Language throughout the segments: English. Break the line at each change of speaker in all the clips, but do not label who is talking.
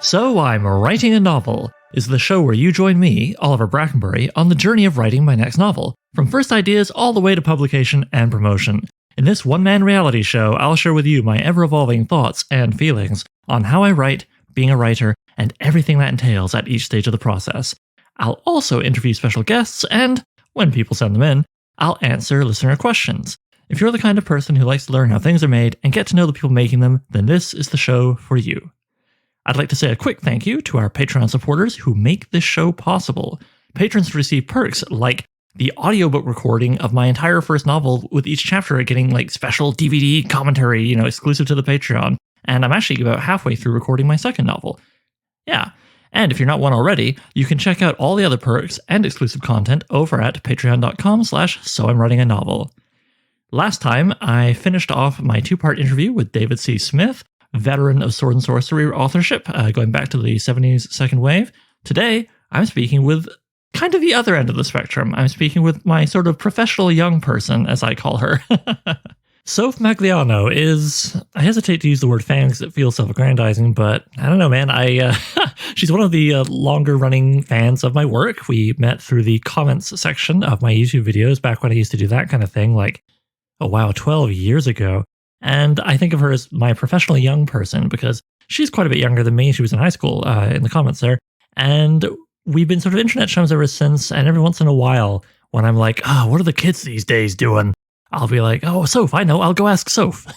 So I'm Writing a Novel is the show where you join me, Oliver Brackenbury, on the journey of writing my next novel, from first ideas all the way to publication and promotion. In this one-man reality show, I'll share with you my ever-evolving thoughts and feelings on how I write, being a writer, and everything that entails at each stage of the process. I'll also interview special guests, and, when people send them in, I'll answer listener questions. If you're the kind of person who likes to learn how things are made and get to know the people making them, then this is the show for you. I'd like to say a quick thank you to our Patreon supporters who make this show possible. Patrons receive perks like the audiobook recording of my entire first novel, with each chapter getting like special DVD commentary, exclusive to the Patreon. And I'm actually about halfway through recording my second novel. Yeah. And if you're not one already, you can check out all the other perks and exclusive content over at patreon.com/soimwritinganovel. Last time, I finished off my two-part interview with David C. Smith, veteran of sword and sorcery authorship, going back to the 70s second wave. Today, I'm speaking with kind of the other end of the spectrum. I'm speaking with my sort of professional young person, as I call her. Soph Magliano is, I hesitate to use the word fan because it feels self-aggrandizing, but I don't know, man. She's one of the longer-running fans of my work. We met through the comments section of my YouTube videos back when I used to do that kind of thing, 12 years ago. And I think of her as my professional young person because she's quite a bit younger than me. She was in high school in the comments there. And we've been sort of internet chums ever since. And every once in a while, when I'm like, what are the kids these days doing? I'll be like, Soph, I know. I'll go ask Soph.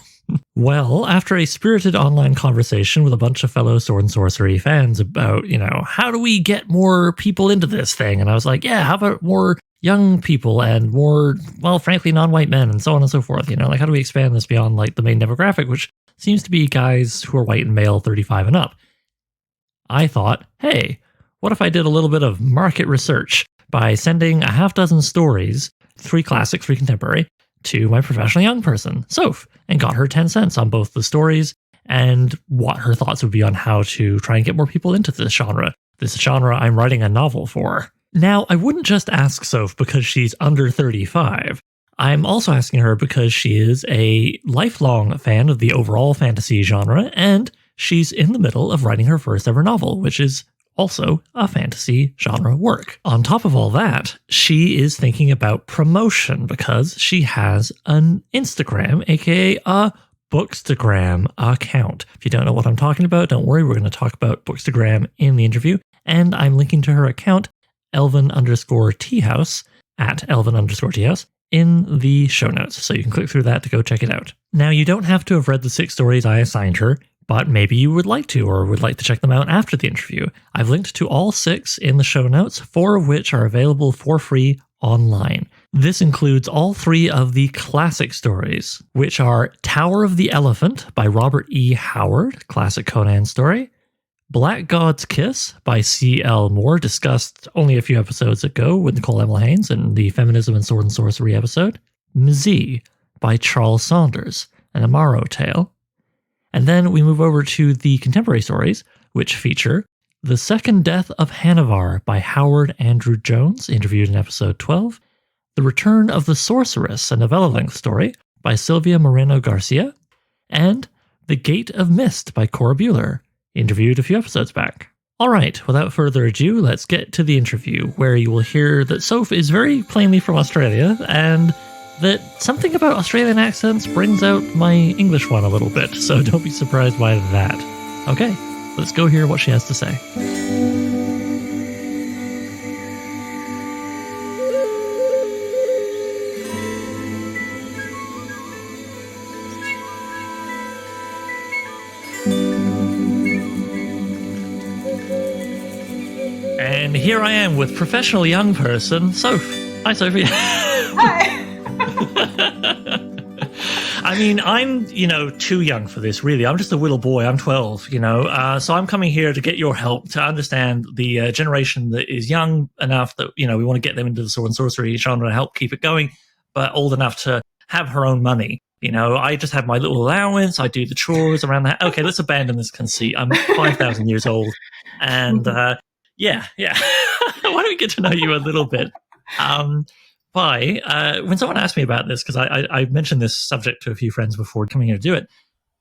Well, after a spirited online conversation with a bunch of fellow sword and sorcery fans about, how do we get more people into this thing? And I was like, how about more young people and more, frankly, non-white men and so on and so forth. How do we expand this beyond the main demographic, which seems to be guys who are white and male 35 and up? I thought, hey, what if I did a little bit of market research by sending a half dozen stories, 3 classic, 3 contemporary, to my professional young person, Soph, and got her 10 cents on both the stories and what her thoughts would be on how to try and get more people into this genre I'm writing a novel for. Now, I wouldn't just ask Soph because she's under 35. I'm also asking her because she is a lifelong fan of the overall fantasy genre, and she's in the middle of writing her first ever novel, which is also a fantasy genre work. On top of all that, she is thinking about promotion because she has an Instagram, aka a Bookstagram account. If you don't know what I'm talking about, don't worry, we're going to talk about Bookstagram in the interview, and I'm linking to her account, Elvin_Teahouse, at Elvin_Teahouse, in the show notes, so you can click through that to go check it out. Now, you don't have to have read the 6 stories I assigned her, but maybe you would like to, or would like to check them out after the interview. I've linked to all 6 in the show notes, 4 of which are available for free online. This includes all 3 of the classic stories, which are Tower of the Elephant by Robert E. Howard, classic Conan story, Black God's Kiss by C.L. Moore, discussed only a few episodes ago with Nicole Emil Haynes in the Feminism and Sword and Sorcery episode, Mzi by Charles Saunders, an Amaro tale. And then we move over to the contemporary stories, which feature The Second Death of Hanavar by Howard Andrew Jones, interviewed in episode 12, The Return of the Sorceress, a novella-length story by Sylvia Moreno Garcia, and The Gate of Mist by Cora Bueller, interviewed a few episodes back. All right, without further ado, let's get to the interview, where you will hear that Soph is very plainly from Australia, and that something about Australian accents brings out my English one a little bit, so don't be surprised by that. Okay, let's go hear what she has to say. And here I am with professional young person, Soph. Hi, Sophie.
Hi.
I mean, I'm, too young for this, really. I'm just a little boy. I'm 12, so I'm coming here to get your help to understand the generation that is young enough that, we want to get them into the sword and sorcery genre to help keep it going, but old enough to have her own money. I just have my little allowance. I do the chores around the house. Okay, let's abandon this conceit. I'm 5,000 years old. And, yeah. Why don't we get to know you a little bit? When someone asked me about this, because I mentioned this subject to a few friends before coming here to do it,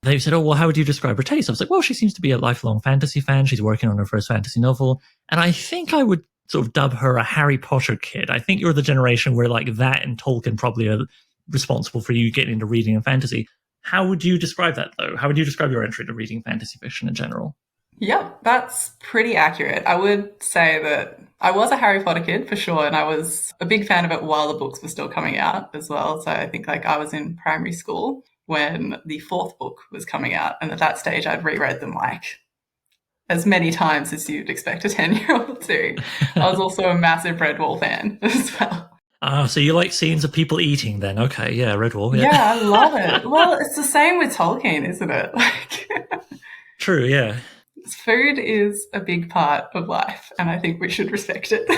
they said, oh, well, how would you describe her taste? I was like, well, she seems to be a lifelong fantasy fan. She's working on her first fantasy novel. And I think I would sort of dub her a Harry Potter kid. I think you're the generation where like that and Tolkien probably are responsible for you getting into reading and fantasy. How would you describe that, though? How would you describe your entry to reading fantasy fiction in general?
Yep, that's pretty accurate. I would say that I was a Harry Potter kid for sure, and I was a big fan of it while the books were still coming out as well. So I think like I was in primary school when the fourth book was coming out, and at that stage I'd reread them like as many times as you'd expect a 10-year-old to. I was also a massive Redwall fan as well.
So you like scenes of people eating then? Okay, yeah, Redwall.
Yeah, I love it. Well, it's the same with Tolkien, isn't it? Like,
True, yeah.
food is a big part of life, and I think we should respect it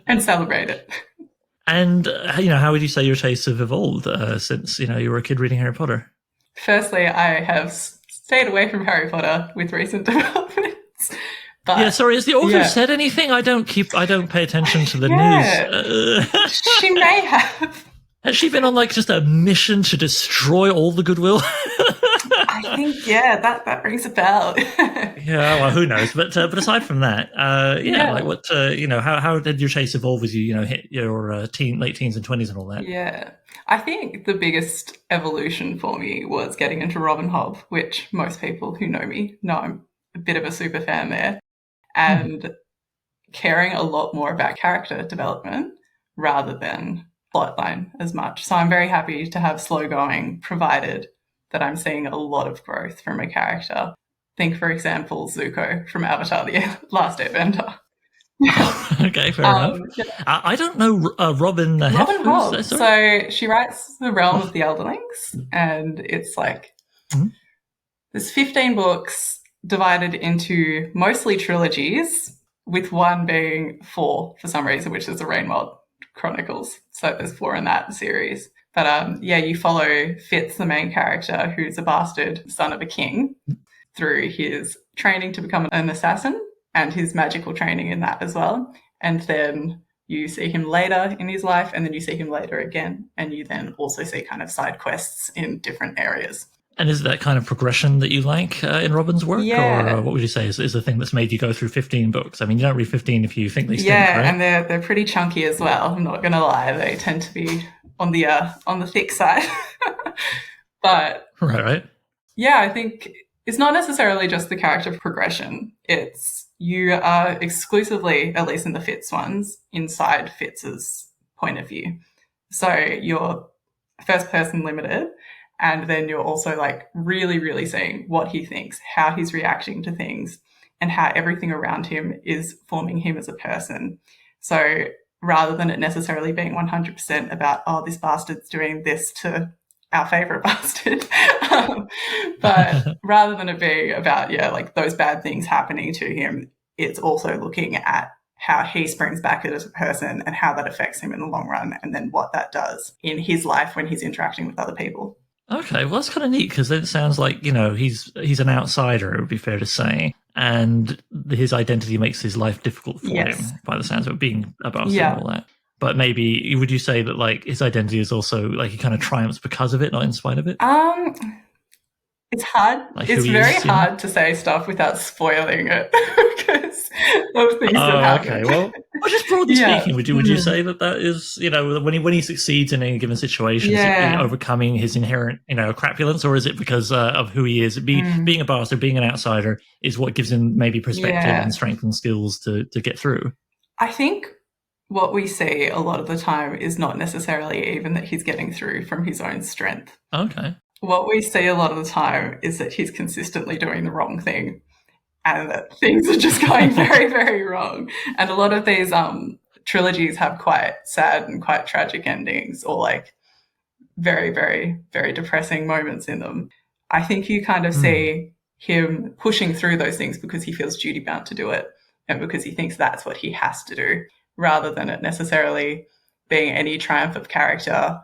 and celebrate it.
And, how would you say your tastes have evolved since, you were a kid reading Harry Potter?
Firstly, I have stayed away from Harry Potter with recent developments. But,
yeah, sorry, has the author said anything? I don't pay attention to the news.
She may have.
Has she been on like just a mission to destroy all the goodwill?
I think, that rings a bell.
Yeah, well, who knows? But aside from that, like what, how did your taste evolve as you, hit your late teens and 20s and all that?
Yeah, I think the biggest evolution for me was getting into Robin Hobb, which most people who know me know I'm a bit of a super fan there, and caring a lot more about character development rather than plotline as much. So I'm very happy to have slow going, provided that I'm seeing a lot of growth from a character. Think, for example, Zuko from Avatar: The Last Airbender.
Okay, fair enough. Yeah. I don't know Robin
Hobb. So she writes The Realm of the Elderlings, and it's like there's 15 books divided into mostly trilogies, with one being 4 for some reason, which is the Rainwald Chronicles. So there's 4 in that series. But you follow Fitz, the main character, who's a bastard son of a king, through his training to become an assassin and his magical training in that as well. And then you see him later in his life, and then you see him later again. And you then also see kind of side quests in different areas.
And is that kind of progression that you like in Robin's work?
Yeah.
Or what would you say is the thing that's made you go through 15 books? I mean, you don't read 15 if you think they stink,
right?
And
they're pretty chunky as well. I'm not going to lie. They tend to be on the thick side. But
right.
Yeah, I think it's not necessarily just the character progression. It's you are exclusively, at least in the Fitz ones, inside Fitz's point of view. So you're first person limited, and then you're also like really, really seeing what he thinks, how he's reacting to things, and how everything around him is forming him as a person. So rather than it necessarily being 100% about, oh, this bastard's doing this to our favorite bastard, but rather than it being about, like those bad things happening to him, it's also looking at how he springs back as a person and how that affects him in the long run, and then what that does in his life when he's interacting with other people.
Okay, well, that's kind of neat, because it sounds like, he's an outsider, it would be fair to say, and his identity makes his life difficult for him, by the sounds of it, being a bastard and all that. But maybe, would you say that, like, his identity is also, like, he kind of triumphs because of it, not in spite of it?
It's hard. Like it's very hard to say stuff without spoiling it because of things that happen.
Okay, well, just broadly speaking, would you say that is, when he succeeds in any given situation, is it overcoming his inherent, crapulence, or is it because of who he is? Being a bastard, being an outsider, is what gives him maybe perspective and strength and skills to get through?
I think what we see a lot of the time is not necessarily even that he's getting through from his own strength.
Okay.
What we see a lot of the time is that he's consistently doing the wrong thing, and that things are just going very, very wrong. And a lot of these trilogies have quite sad and quite tragic endings, or like very, very, very depressing moments in them. I think you kind of see him pushing through those things because he feels duty bound to do it, and because he thinks that's what he has to do, rather than it necessarily being any triumph of character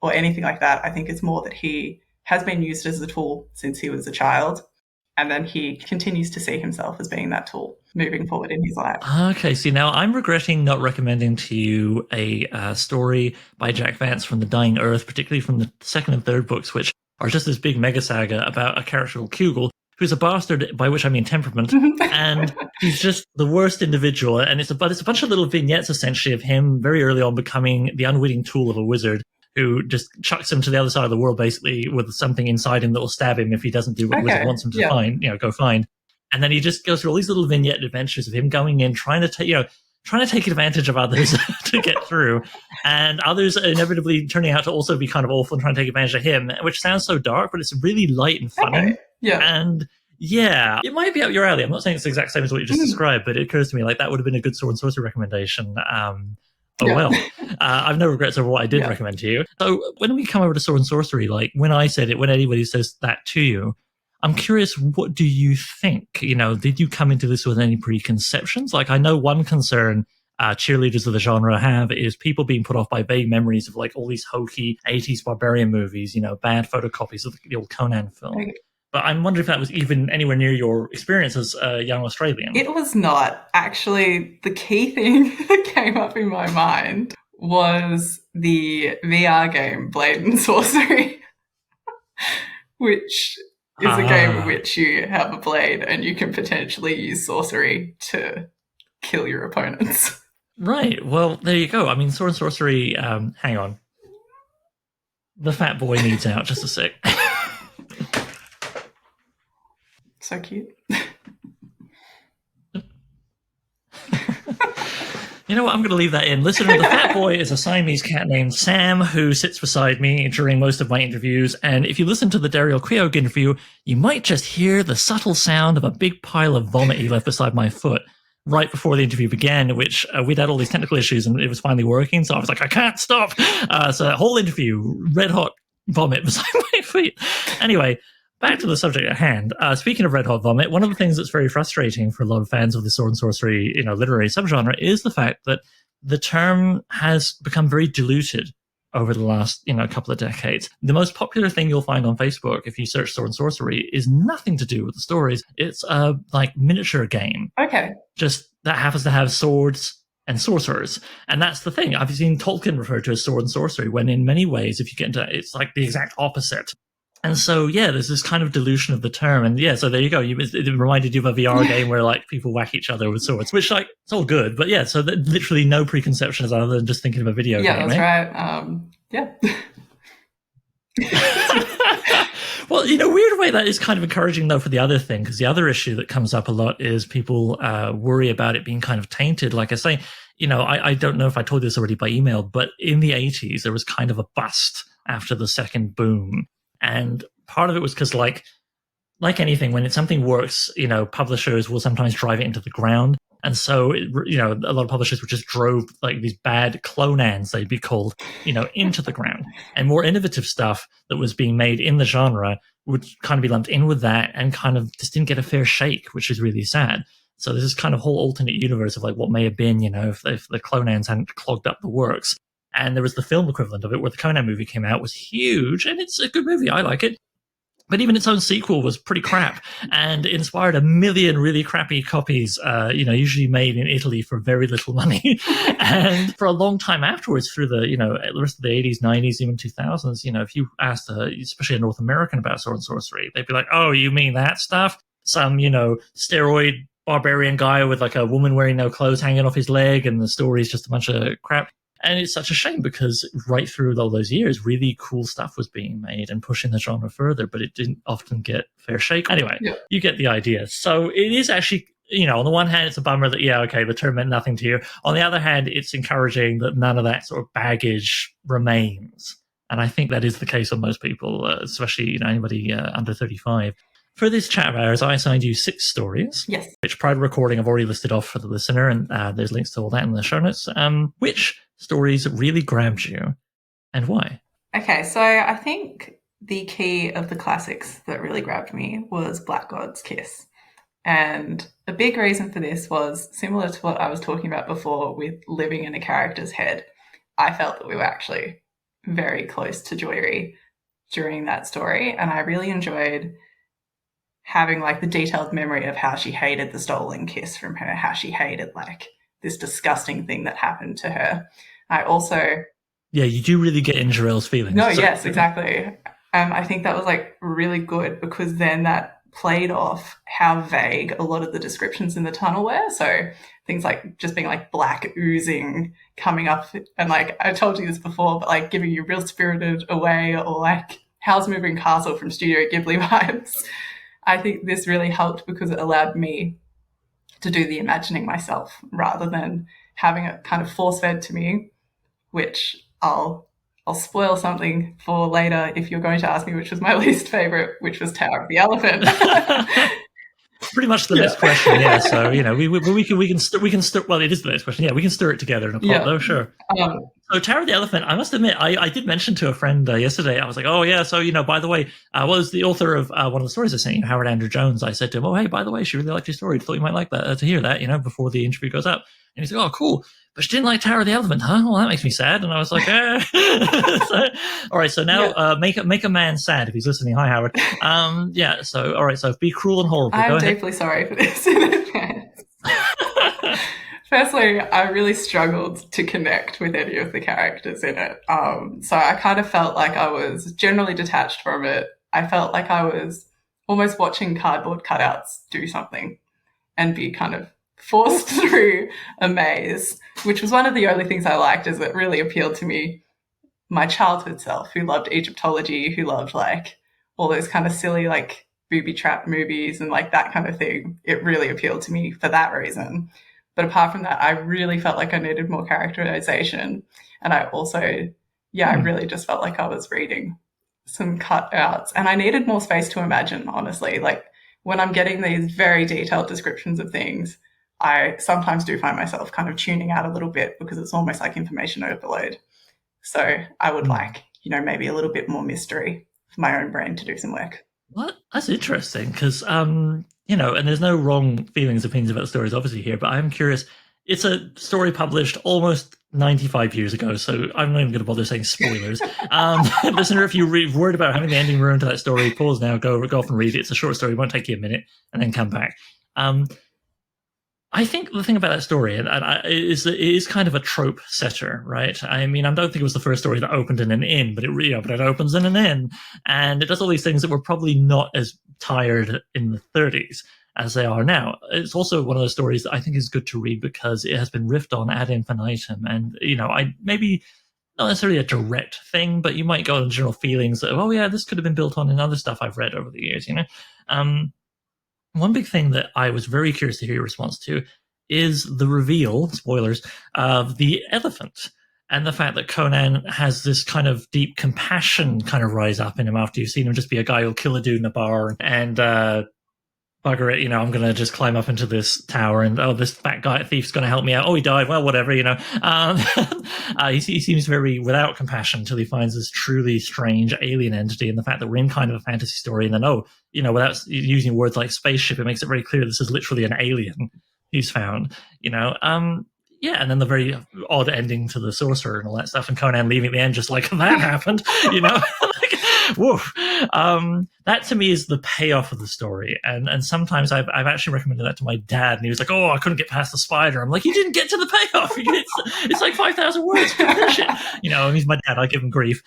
or anything like that. I think it's more that he has been used as a tool since he was a child, and then he continues to see himself as being that tool moving forward in his life.
Okay, see, now I'm regretting not recommending to you a story by Jack Vance from The Dying Earth, particularly from the second and third books, which or just this big mega saga about a character called Kugel, who's a bastard, by which I mean temperament, and he's just the worst individual. And it's a bunch of little vignettes, essentially, of him very early on becoming the unwitting tool of a wizard who just chucks him to the other side of the world, basically, with something inside him that will stab him if he doesn't do what the wizard wants him to find, go find. And then he just goes through all these little vignette adventures of him going in, trying to take advantage of others to get through, and others inevitably turning out to also be kind of awful and trying to take advantage of him, which sounds so dark, but it's really light and funny.
Okay. Yeah.
And yeah, it might be up your alley. I'm not saying it's the exact same as what you just described, but it occurs to me like that would have been a good sword and sorcery recommendation. Well, I've no regrets over what I did recommend to you. So when we come over to sword and sorcery, like when I said it, when anybody says that to you, I'm curious, what do you think? Did you come into this with any preconceptions? Like, I know one concern cheerleaders of the genre have is people being put off by vague memories of like all these hokey 80s barbarian movies, bad photocopies of the old Conan film.
Okay.
But I'm wondering if that was even anywhere near your experience as a young Australian.
It was not. Actually, the key thing that came up in my mind was the VR game Blade and Sorcery, which is a game in which you have a blade and you can potentially use sorcery to kill your opponents.
Right. Well, there you go. I mean, sword and sorcery, hang on. The fat boy needs out. Just a sec.
So cute.
You know what? I'm going to leave that in. Listener, the fat boy is a Siamese cat named Sam who sits beside me during most of my interviews. And if you listen to the Daryl Queog interview, you might just hear the subtle sound of a big pile of vomit he left beside my foot right before the interview began, which we'd had all these technical issues and it was finally working. So I was like, I can't stop. So that whole interview, red hot vomit beside my feet. Anyway, back to the subject at hand. Speaking of red hot vomit, one of the things that's very frustrating for a lot of fans of the sword and sorcery, literary subgenre is the fact that the term has become very diluted over the last, couple of decades. The most popular thing you'll find on Facebook if you search sword and sorcery is nothing to do with the stories. It's a miniature game.
Okay.
Just that happens to have swords and sorcerers. And that's the thing. I've seen Tolkien referred to as sword and sorcery, when in many ways, if you get into it, it's like the exact opposite. And so, there's this kind of dilution of the term. And so there you go. It reminded you of a VR game where people whack each other with swords, which it's all good. But so literally no preconceptions other than just thinking of a video game.
Yeah, that's right.
Well, weird way that is kind of encouraging, though, for the other thing, because the other issue that comes up a lot is people worry about it being kind of tainted. Like I say, I don't know if I told you this already by email, but in the 80s, there was kind of a bust after the second boom. And part of it was because, like anything, when something works, publishers will sometimes drive it into the ground. And so, a lot of publishers would just drove these bad clonans, they'd be called, into the ground. And more innovative stuff that was being made in the genre would kind of be lumped in with that and kind of just didn't get a fair shake, which is really sad. So there's this kind of whole alternate universe of what may have been, if the clonans hadn't clogged up the works. And there was the film equivalent of it where the Conan movie came out, was huge, and it's a good movie. I like it. But even its own sequel was pretty crap and inspired a million really crappy copies, usually made in Italy for very little money. And for a long time afterwards, through the rest of the 80s, 90s, even 2000s, if you asked, especially a North American about sword and sorcery, they'd be like, oh, you mean that stuff? Some, steroid barbarian guy with a woman wearing no clothes hanging off his leg, and the story's just a bunch of crap. And it's such a shame because right through all those years, really cool stuff was being made and pushing the genre further, but it didn't often get fair shake. Anyway, You get the idea. So it is actually, on the one hand, it's a bummer that, the term meant nothing to you. On the other hand, it's encouraging that none of that sort of baggage remains. And I think that is the case of most people, especially, anybody under 35. For this chat of ours, I assigned you 6 stories.
Yes.
Which prior to recording I've already listed off for the listener, and there's links to all that in the show notes. Which stories really grabbed you and why?
Okay, so I think the key of the classics that really grabbed me was Black God's Kiss. And a big reason for this was similar to what I was talking about before with living in a character's head. I felt that we were actually very close to Joyri during that story, and I really enjoyed having the detailed memory of how she hated the stolen kiss from her, how she hated this disgusting thing that happened to her. I also...
Yeah, you do really get in Jarell's feelings.
No, yes, exactly. I think that was like really good because then that played off how vague a lot of the descriptions in the tunnel were. So things like just being like black oozing coming up, and like I told you this before, but like giving you real Spirited Away or like Howl's Moving Castle from Studio Ghibli vibes. I think this really helped because it allowed me to do the imagining myself rather than having it kind of force fed to me, which I'll spoil something for later if you're going to ask me which was my least favorite, which was Tower of the Elephant.
Pretty much the next question, yeah. So we can stir. Well, it is the next question. Yeah, we can stir it together in a pot, though. Sure. So Tower of the Elephant, I must admit, I did mention to a friend yesterday. I was like, oh yeah, so by the way, was the author of one of the stories I sent you, Howard Andrew Jones. I said to him, oh hey, by the way, she really liked your story. Thought you might like that to hear that, before the interview goes up. And he's like, oh cool. But she didn't like Tower of the Elephant, huh? Well, that makes me sad. And I was like, all right. So now, make a man sad if he's listening. Hi, Howard. Yeah. So, all right. So be cruel and horrible.
I'm deeply sorry for this in advance. Firstly, I really struggled to connect with any of the characters in it. So I kind of felt like I was generally detached from it. I felt like I was almost watching cardboard cutouts do something and be kind of forced through a maze, which was one of the only things I liked, is it really appealed to me, my childhood self, who loved Egyptology, who loved like all those kind of silly like booby trap movies and like that kind of thing. It really appealed to me for that reason. But apart from that, I really felt like I needed more characterization. And I also, I really just felt like I was reading some cutouts and I needed more space to imagine, honestly. Like when I'm getting these very detailed descriptions of things, I sometimes do find myself kind of tuning out a little bit because it's almost like information overload. So I would like, maybe a little bit more mystery for my own brain to do some work.
Well, that's interesting because, and there's no wrong feelings, opinions about stories, obviously, here, but I'm curious. It's a story published almost 95 years ago, so I'm not even going to bother saying spoilers. Listener, if you're worried about having the ending ruined to that story, pause now, go off and read it. It's a short story, it won't take you a minute, and then come back. I think the thing about that story is that it is kind of a trope setter, right? I mean, I don't think it was the first story that opened in an inn, but it opens in an inn, and it does all these things that were probably not as tired in the 30s as they are now. It's also one of those stories that I think is good to read because it has been riffed on ad infinitum, and I maybe not necessarily a direct thing, but you might go on general feelings that, oh yeah, this could have been built on in other stuff I've read over the years, One big thing that I was very curious to hear your response to is the reveal, spoilers, of the elephant and the fact that Conan has this kind of deep compassion kind of rise up in him after you've seen him just be a guy who'll kill a dude in a bar and bugger it, I'm going to just climb up into this tower and, this fat guy thief's going to help me out. Oh, he died. Well, whatever, he seems very without compassion until he finds this truly strange alien entity, and the fact that we're in kind of a fantasy story, and then, without using words like spaceship, it makes it very clear this is literally an alien he's found, and then the very odd ending to the sorcerer and all that stuff, and Conan leaving at the end just like, that happened, like, woof. That to me is the payoff of the story, and sometimes I've actually recommended that to my dad, and he was like, oh, I couldn't get past the spider. I'm like, you didn't get to the payoff. It's like 5,000 words. And he's my dad. I give him grief.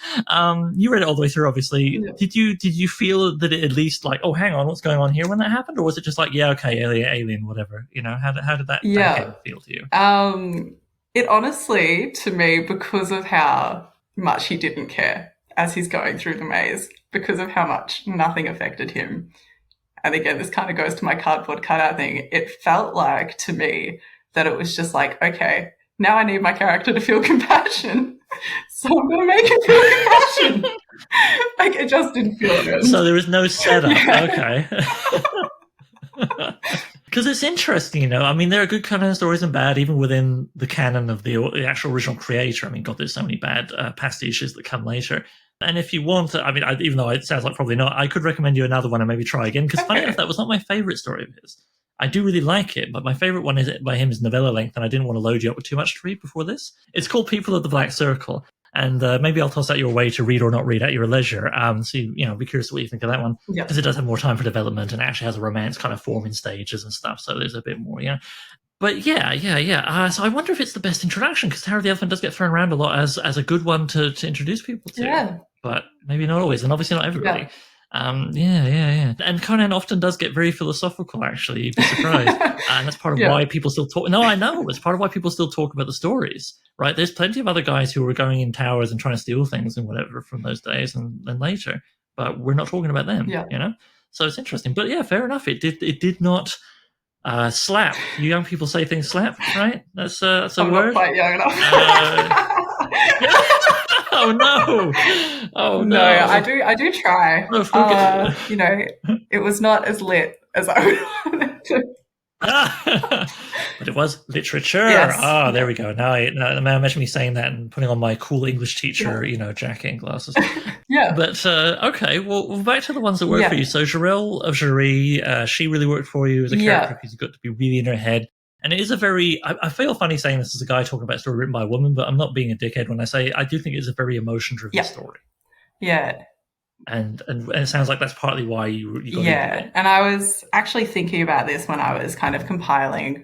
You read it all the way through, obviously. Yeah. Did you feel that it at least like, oh, hang on, what's going on here when that happened, or was it just like, yeah, okay, alien, whatever? How did that feel to you?
It honestly, to me, because of how much he didn't care as he's going through the maze, because of how much nothing affected him. And again, this kind of goes to my cardboard cutout thing. It felt like to me that it was just like, okay, now I need my character to feel compassion. So I'm going to make him feel compassion. Like it just didn't feel good.
So there was no setup. Yeah. Okay. Because it's interesting, I mean, there are good Conan stories and bad, even within the canon of the actual original creator. I mean, God, there's so many bad pastiches that come later. And if you want, even though it sounds like probably not, I could recommend you another one and maybe try again. Because funny enough, that was not my favorite story of his. I do really like it, but my favorite one by him is novella length, and I didn't want to load you up with too much to read before this. It's called People of the Black Circle. And maybe I'll toss that your way to read or not read at your leisure. So, be curious what you think of that one. Because it does have more time for development and actually has a romance kind of forming stages and stuff. So there's a bit more, But yeah. So I wonder if it's the best introduction, because Tower of the Elephant does get thrown around a lot as a good one to introduce people to.
Yeah.
but maybe not always, and obviously not everybody.
Yeah.
Yeah. And Conan often does get very philosophical, actually. You'd be surprised. And that's part of why people still talk. No, I know. It's part of why people still talk about the stories, right? There's plenty of other guys who were going in towers and trying to steal things and whatever from those days and later, but we're not talking about them, you know? So it's interesting. But yeah, fair enough. It did not slap. You young people say things slap, right? That's a
I'm
word.
Not quite young enough.
Oh no! Oh
no! I do try.
Oh,
you know, it was not as lit as I would want it to.
But it was literature.
Yes.
There we go. Now imagine me saying that and putting on my cool English teacher, jacket and glasses.
Yeah.
But okay, well, back to the ones that work for you. So Jarell of Jaree, she really worked for you as a character because you got to be really in her head. And it is a very, I feel funny saying this as a guy talking about a story written by a woman, but I'm not being a dickhead when I say I do think it's a very emotion-driven story.
Yeah.
And it sounds like that's partly why you got into it.
And I was actually thinking about this when I was kind of compiling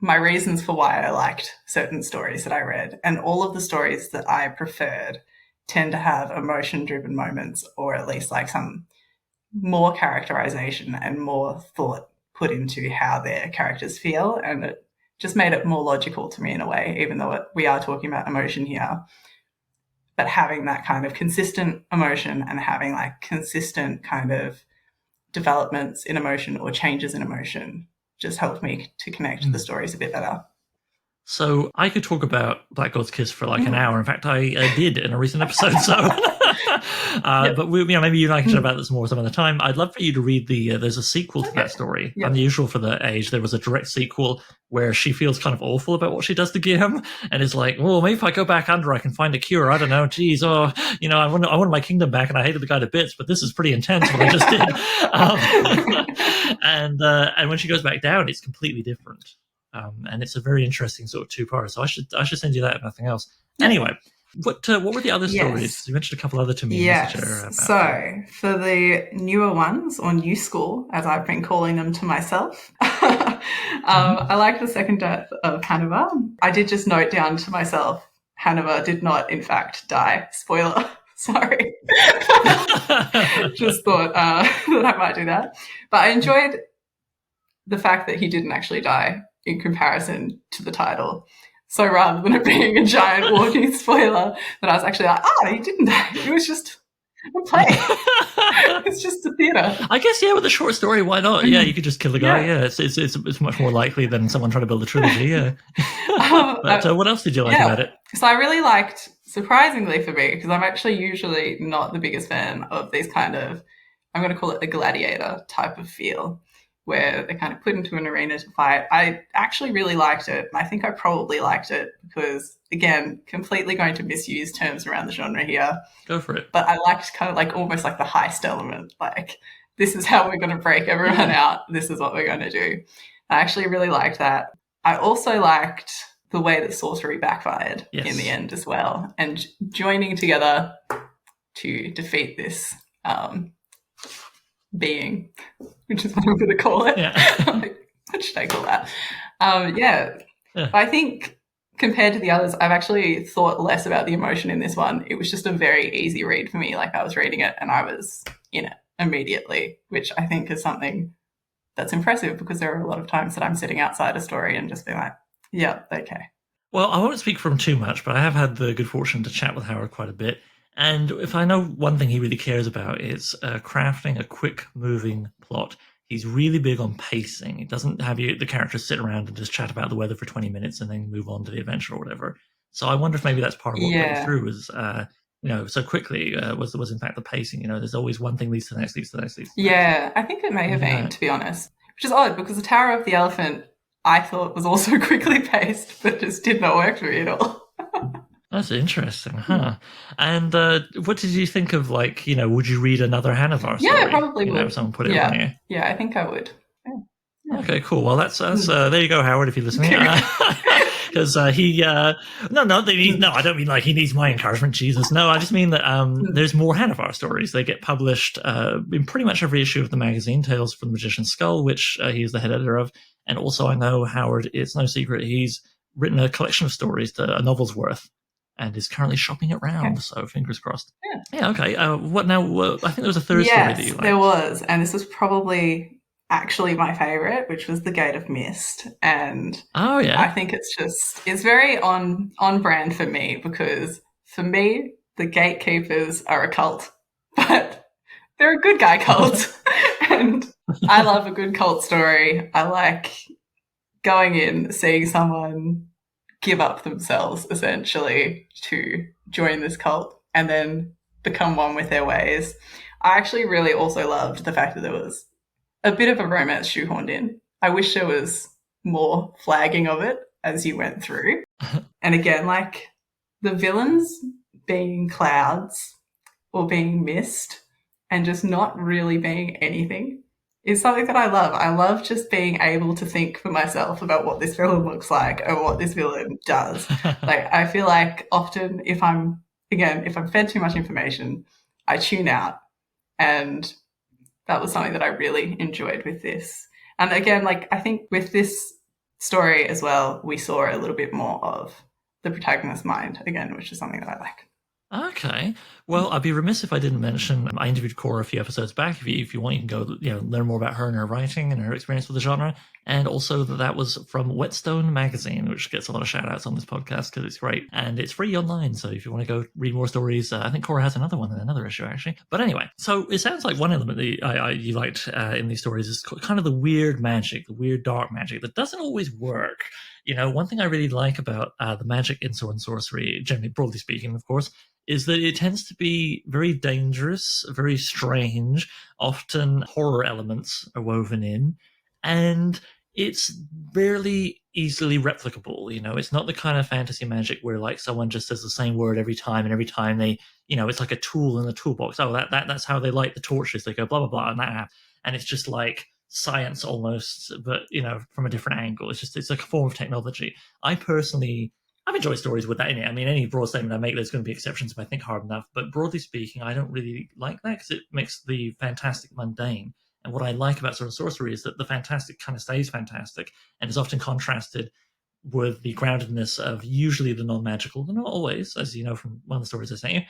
my reasons for why I liked certain stories that I read. And all of the stories that I preferred tend to have emotion-driven moments, or at least like some more characterization and more thought put into how their characters feel, and it just made it more logical to me in a way, even though we are talking about emotion here. But having that kind of consistent emotion and having like consistent kind of developments in emotion or changes in emotion just helped me to connect the stories a bit better.
So I could talk about Black God's Kiss for like an hour. In fact, I did in a recent episode. So, but maybe you and I can chat about this more some other time. I'd love for you to read there's a sequel to that story. Unusual for the age. There was a direct sequel where she feels kind of awful about what she does to Guillaume and is like, well, maybe if I go back under, I can find a cure. I don't know. Geez, I wanted my kingdom back and I hated the guy to bits, but this is pretty intense what I just did. And when she goes back down, it's completely different. And it's a very interesting sort of two-parter. So I should send you that if nothing else. Anyway, what were the other stories? You mentioned a couple other to me.
Yes. So for the newer ones, or new school, as I've been calling them to myself, I like the second death of Hannibal. I did just note down to myself, Hannibal did not, in fact, die. Spoiler. Sorry. Just thought that I might do that. But I enjoyed the fact that he didn't actually die in comparison to the title. So rather than it being a giant walking spoiler, that I was actually like, he didn't die. It was just a play. It's just a theatre.
I guess, with a short story, why not? Yeah, you could just kill the guy. Yeah, it's much more likely than someone trying to build a trilogy. Yeah. But what else did you like about it?
So I really liked, surprisingly for me, because I'm actually usually not the biggest fan of these kind of, I'm going to call it a gladiator type of feel, where they're kind of put into an arena to fight. I actually really liked it. And I think I probably liked it because, again, completely going to misuse terms around the genre here.
Go for it.
But I liked kind of like almost like the heist element. Like, this is how we're going to break everyone out. This is what we're going to do. I actually really liked that. I also liked the way that sorcery backfired in the end as well. And joining together to defeat this being, which is what I'm going to call it. What should I call that? I think compared to the others, I've actually thought less about the emotion in this one. It was just a very easy read for me. Like, I was reading it and I was in it immediately, which I think is something that's impressive, because there are a lot of times that I'm sitting outside a story and just being like, yeah, okay.
Well, I won't speak for him too much, but I have had the good fortune to chat with Howard quite a bit. And if I know one thing he really cares about, is crafting a quick-moving plot. He's really big on pacing. He doesn't have the characters sit around and just chat about the weather for 20 minutes and then move on to the adventure or whatever. So I wonder if maybe that's part of what got you through was, so quickly was in fact the pacing. There's always one thing leads to the next, leads to the next, leads to the next.
Yeah, I think it may have been, to be honest. Which is odd, because the Tower of the Elephant, I thought, was also quickly paced, but just did not work for me at all.
That's interesting, huh? And what did you think of, would you read another Hannibal story?
Yeah, I probably would.
If someone put it on you.
Yeah, I think I would. Yeah.
Okay, cool. Well, that's there you go, Howard, if you're listening. Because I don't mean like he needs my encouragement, Jesus. No, I just mean that there's more Hannibal stories. They get published in pretty much every issue of the magazine, Tales from the Magician's Skull, which he's the head editor of. And also I know Howard, it's no secret, he's written a collection of stories, a novel's worth, and is currently shopping it round.
Okay.
So fingers crossed.
Yeah.
Okay. What now? I think there was a third story that you liked.
There was, and this was probably actually my favorite, which was The Gate of Mist. And
Oh yeah.
I think it's very on brand for me, because for me, the gatekeepers are a cult, but they're a good guy cult. And I love a good cult story. I like going in, seeing someone give up themselves essentially to join this cult and then become one with their ways. I actually really also loved the fact that there was a bit of a romance shoehorned in. I wish there was more flagging of it as you went through. And again, like the villains being clouds or being mist and just not really being anything is something that I love. I love just being able to think for myself about what this villain looks like or what this villain does. Like, I feel like often if I'm fed too much information, I tune out. And that was something that I really enjoyed with this. And again, like, I think with this story as well, we saw a little bit more of the protagonist's mind again, which is something that I like.
Okay. Well, I'd be remiss if I didn't mention I interviewed Cora a few episodes back. If you want, you can go learn more about her and her writing and her experience with the genre. And also that was from Whetstone Magazine, which gets a lot of shout outs on this podcast because it's great. And it's free online. So if you want to go read more stories, I think Cora has another one in another issue, actually. But anyway, so it sounds like one element that you liked in these stories is kind of the weird magic, the weird dark magic that doesn't always work. One thing I really like about the magic in Sword and Sorcery, generally, broadly speaking, of course, is that it tends to be very dangerous, very strange, often horror elements are woven in, and it's barely easily replicable. It's not the kind of fantasy magic where like someone just says the same word every time, and every time they, it's like a tool in the toolbox. Oh, that's how they light the torches. They go blah blah blah, and it's just like science almost, but from a different angle. It's like a form of technology. I've enjoyed stories with that in it. I mean, any broad statement I make, there's going to be exceptions if I think hard enough. But broadly speaking, I don't really like that because it makes the fantastic mundane. And what I like about Sword and Sorcery is that the fantastic kind of stays fantastic and is often contrasted with the groundedness of usually the non-magical, but not always, as you know from one of the stories I sent you,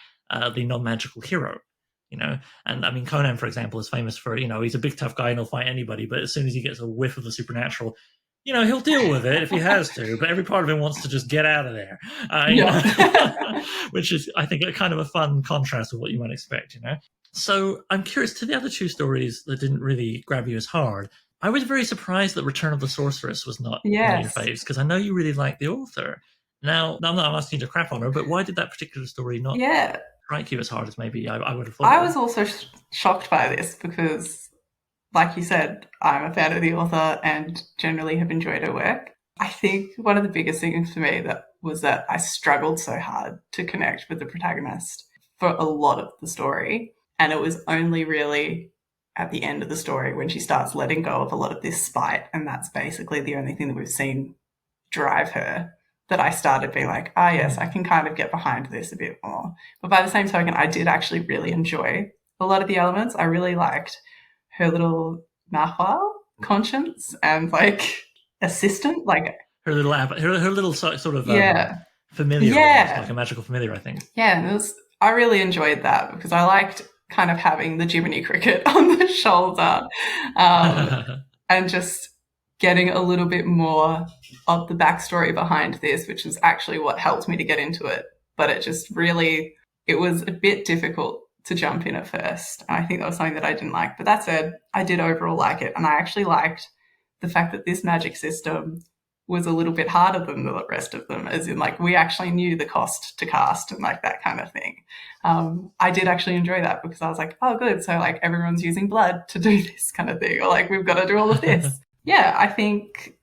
the non-magical hero. And I mean, Conan, for example, is famous for, he's a big tough guy and he'll fight anybody, but as soon as he gets a whiff of the supernatural, he'll deal with it if he has to, but every part of him wants to just get out of there, which is, I think, a kind of a fun contrast with what you might expect, So I'm curious, to the other two stories that didn't really grab you as hard, I was very surprised that Return of the Sorceress was not one of your faves, because I know you really like the author. Now, I'm not asking you to crap on her, but why did that particular story not strike you as hard as maybe I would have thought?
I was also shocked by this because, like you said, I'm a fan of the author and generally have enjoyed her work. I think one of the biggest things for me was that I struggled so hard to connect with the protagonist for a lot of the story. And it was only really at the end of the story when she starts letting go of a lot of this spite, and that's basically the only thing that we've seen drive her, that I started being like, yes, I can kind of get behind this a bit more. But by the same token, I did actually really enjoy a lot of the elements. I really liked her little narwhal conscience and like assistant, like
her little sort of familiar, like a magical familiar, I think.
Yeah, and I really enjoyed that because I liked kind of having the Jiminy Cricket on the shoulder, and just getting a little bit more of the backstory behind this, which was actually what helped me to get into it. But it was a bit difficult to jump in at first. And I think that was something that I didn't like. But that said, I did overall like it. And I actually liked the fact that this magic system was a little bit harder than the rest of them, as in like we actually knew the cost to cast and like that kind of thing. I did actually enjoy that because I was like, oh, good. So like everyone's using blood to do this kind of thing, or like we've got to do all of this. Yeah, I think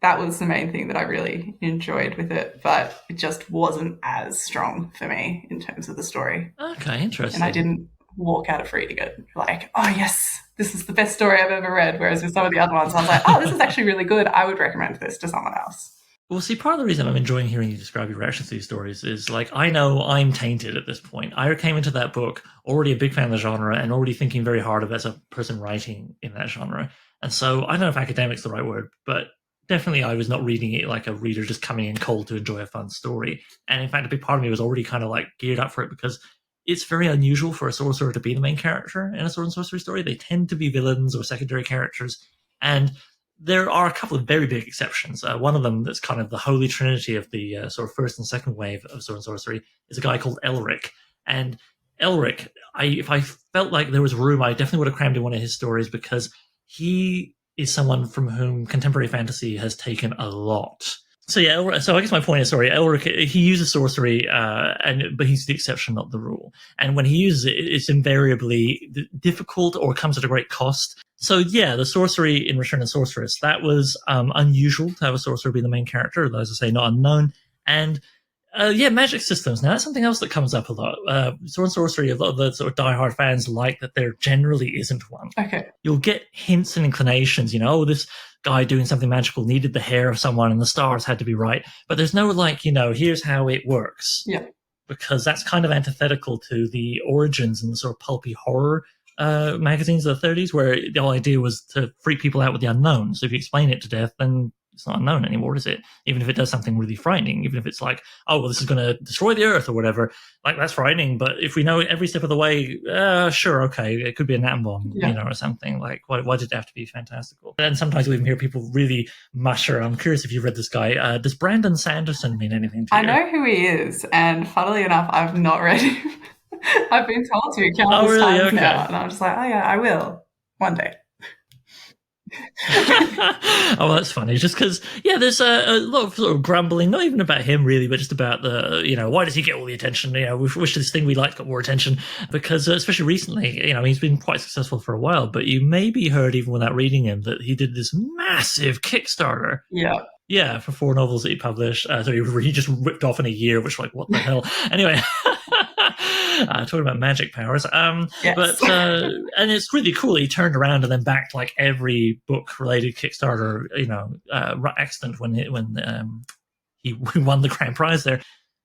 that was the main thing that I really enjoyed with it, but it just wasn't as strong for me in terms of the story.
Okay, interesting.
And I didn't walk out of reading it like, oh yes, this is the best story I've ever read. Whereas with some of the other ones, I was like, oh, this is actually really good. I would recommend this to someone else.
Well, see, part of the reason I'm enjoying hearing you describe your reactions to these stories is like, I know I'm tainted at this point. I came into that book already a big fan of the genre and already thinking very hard of it as a person writing in that genre. And so I don't know if academic's the right word, but definitely I was not reading it like a reader just coming in cold to enjoy a fun story. And in fact, a big part of me was already kind of like geared up for it because it's very unusual for a sorcerer to be the main character in a sword and sorcery story. They tend to be villains or secondary characters. And there are a couple of very big exceptions. One of them that's kind of the holy trinity of the sort of first and second wave of sword and sorcery is a guy called Elric. And Elric, if I felt like there was room, I definitely would have crammed in one of his stories because he is someone from whom contemporary fantasy has taken a lot. So yeah, so I guess my point is, sorry, Elric, he uses sorcery, but he's the exception, not the rule. And when he uses it, it's invariably difficult or comes at a great cost. So yeah, the sorcery in Return of Sorceress, that was unusual to have a sorcerer be the main character, though, as I say, not unknown. And yeah, magic systems. Now that's something else that comes up a lot. Sword and sorcery, a lot of the sort of diehard fans like that there generally isn't one.
Okay.
You'll get hints and inclinations, oh, this guy doing something magical needed the hair of someone and the stars had to be right. But there's no like, here's how it works.
Yeah.
Because that's kind of antithetical to the origins and the sort of pulpy horror magazines of the 30s, where the whole idea was to freak people out with the unknown. So if you explain it to death, then it's not unknown anymore, is it? Even if it does something really frightening, even if it's like, oh, well, this is going to destroy the earth or whatever, like that's frightening. But if we know every step of the way, sure, okay, it could be an atom bomb, or something. Like, why did it have to be fantastical? And sometimes we even hear people really mutter. I'm curious if you've read this guy. Does Brandon Sanderson mean anything to you?
I know who he is, and funnily enough, I've not read him. I've been told to countless times now, and I'm just like, oh yeah, I will one day.
Oh, well, that's funny. Just because, there's a lot of sort of grumbling, not even about him really, but just about the, why does he get all the attention? We wish this thing we liked got more attention. Because especially recently, he's been quite successful for a while. But you maybe heard even without reading him that he did this massive Kickstarter.
Yeah.
Yeah, for 4 novels that he published. So he just ripped off in a year, which like what the hell? Anyway. Talking about magic powers.
Yes.
But and it's really cool. He turned around and then backed like every book related Kickstarter, accident when he won the grand prize there.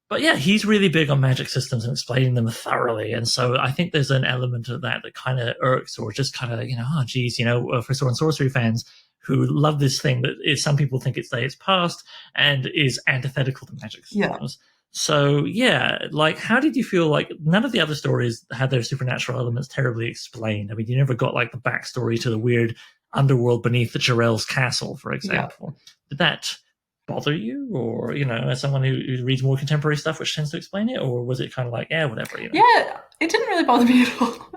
But yeah, he's really big on magic systems and explaining them thoroughly. And so I think there's an element of that kind of irks or just kind of, for sword and sorcery fans who love this thing that is, some people think it's past and is antithetical to magic systems. Yeah. So yeah, like how did you feel like none of the other stories had their supernatural elements terribly explained? I mean, you never got like the backstory to the weird underworld beneath the Jarell's castle, for example. Yeah. Did that bother you, or as someone who reads more contemporary stuff which tends to explain it, or was it kind of like whatever?
Yeah, it didn't really bother me at all.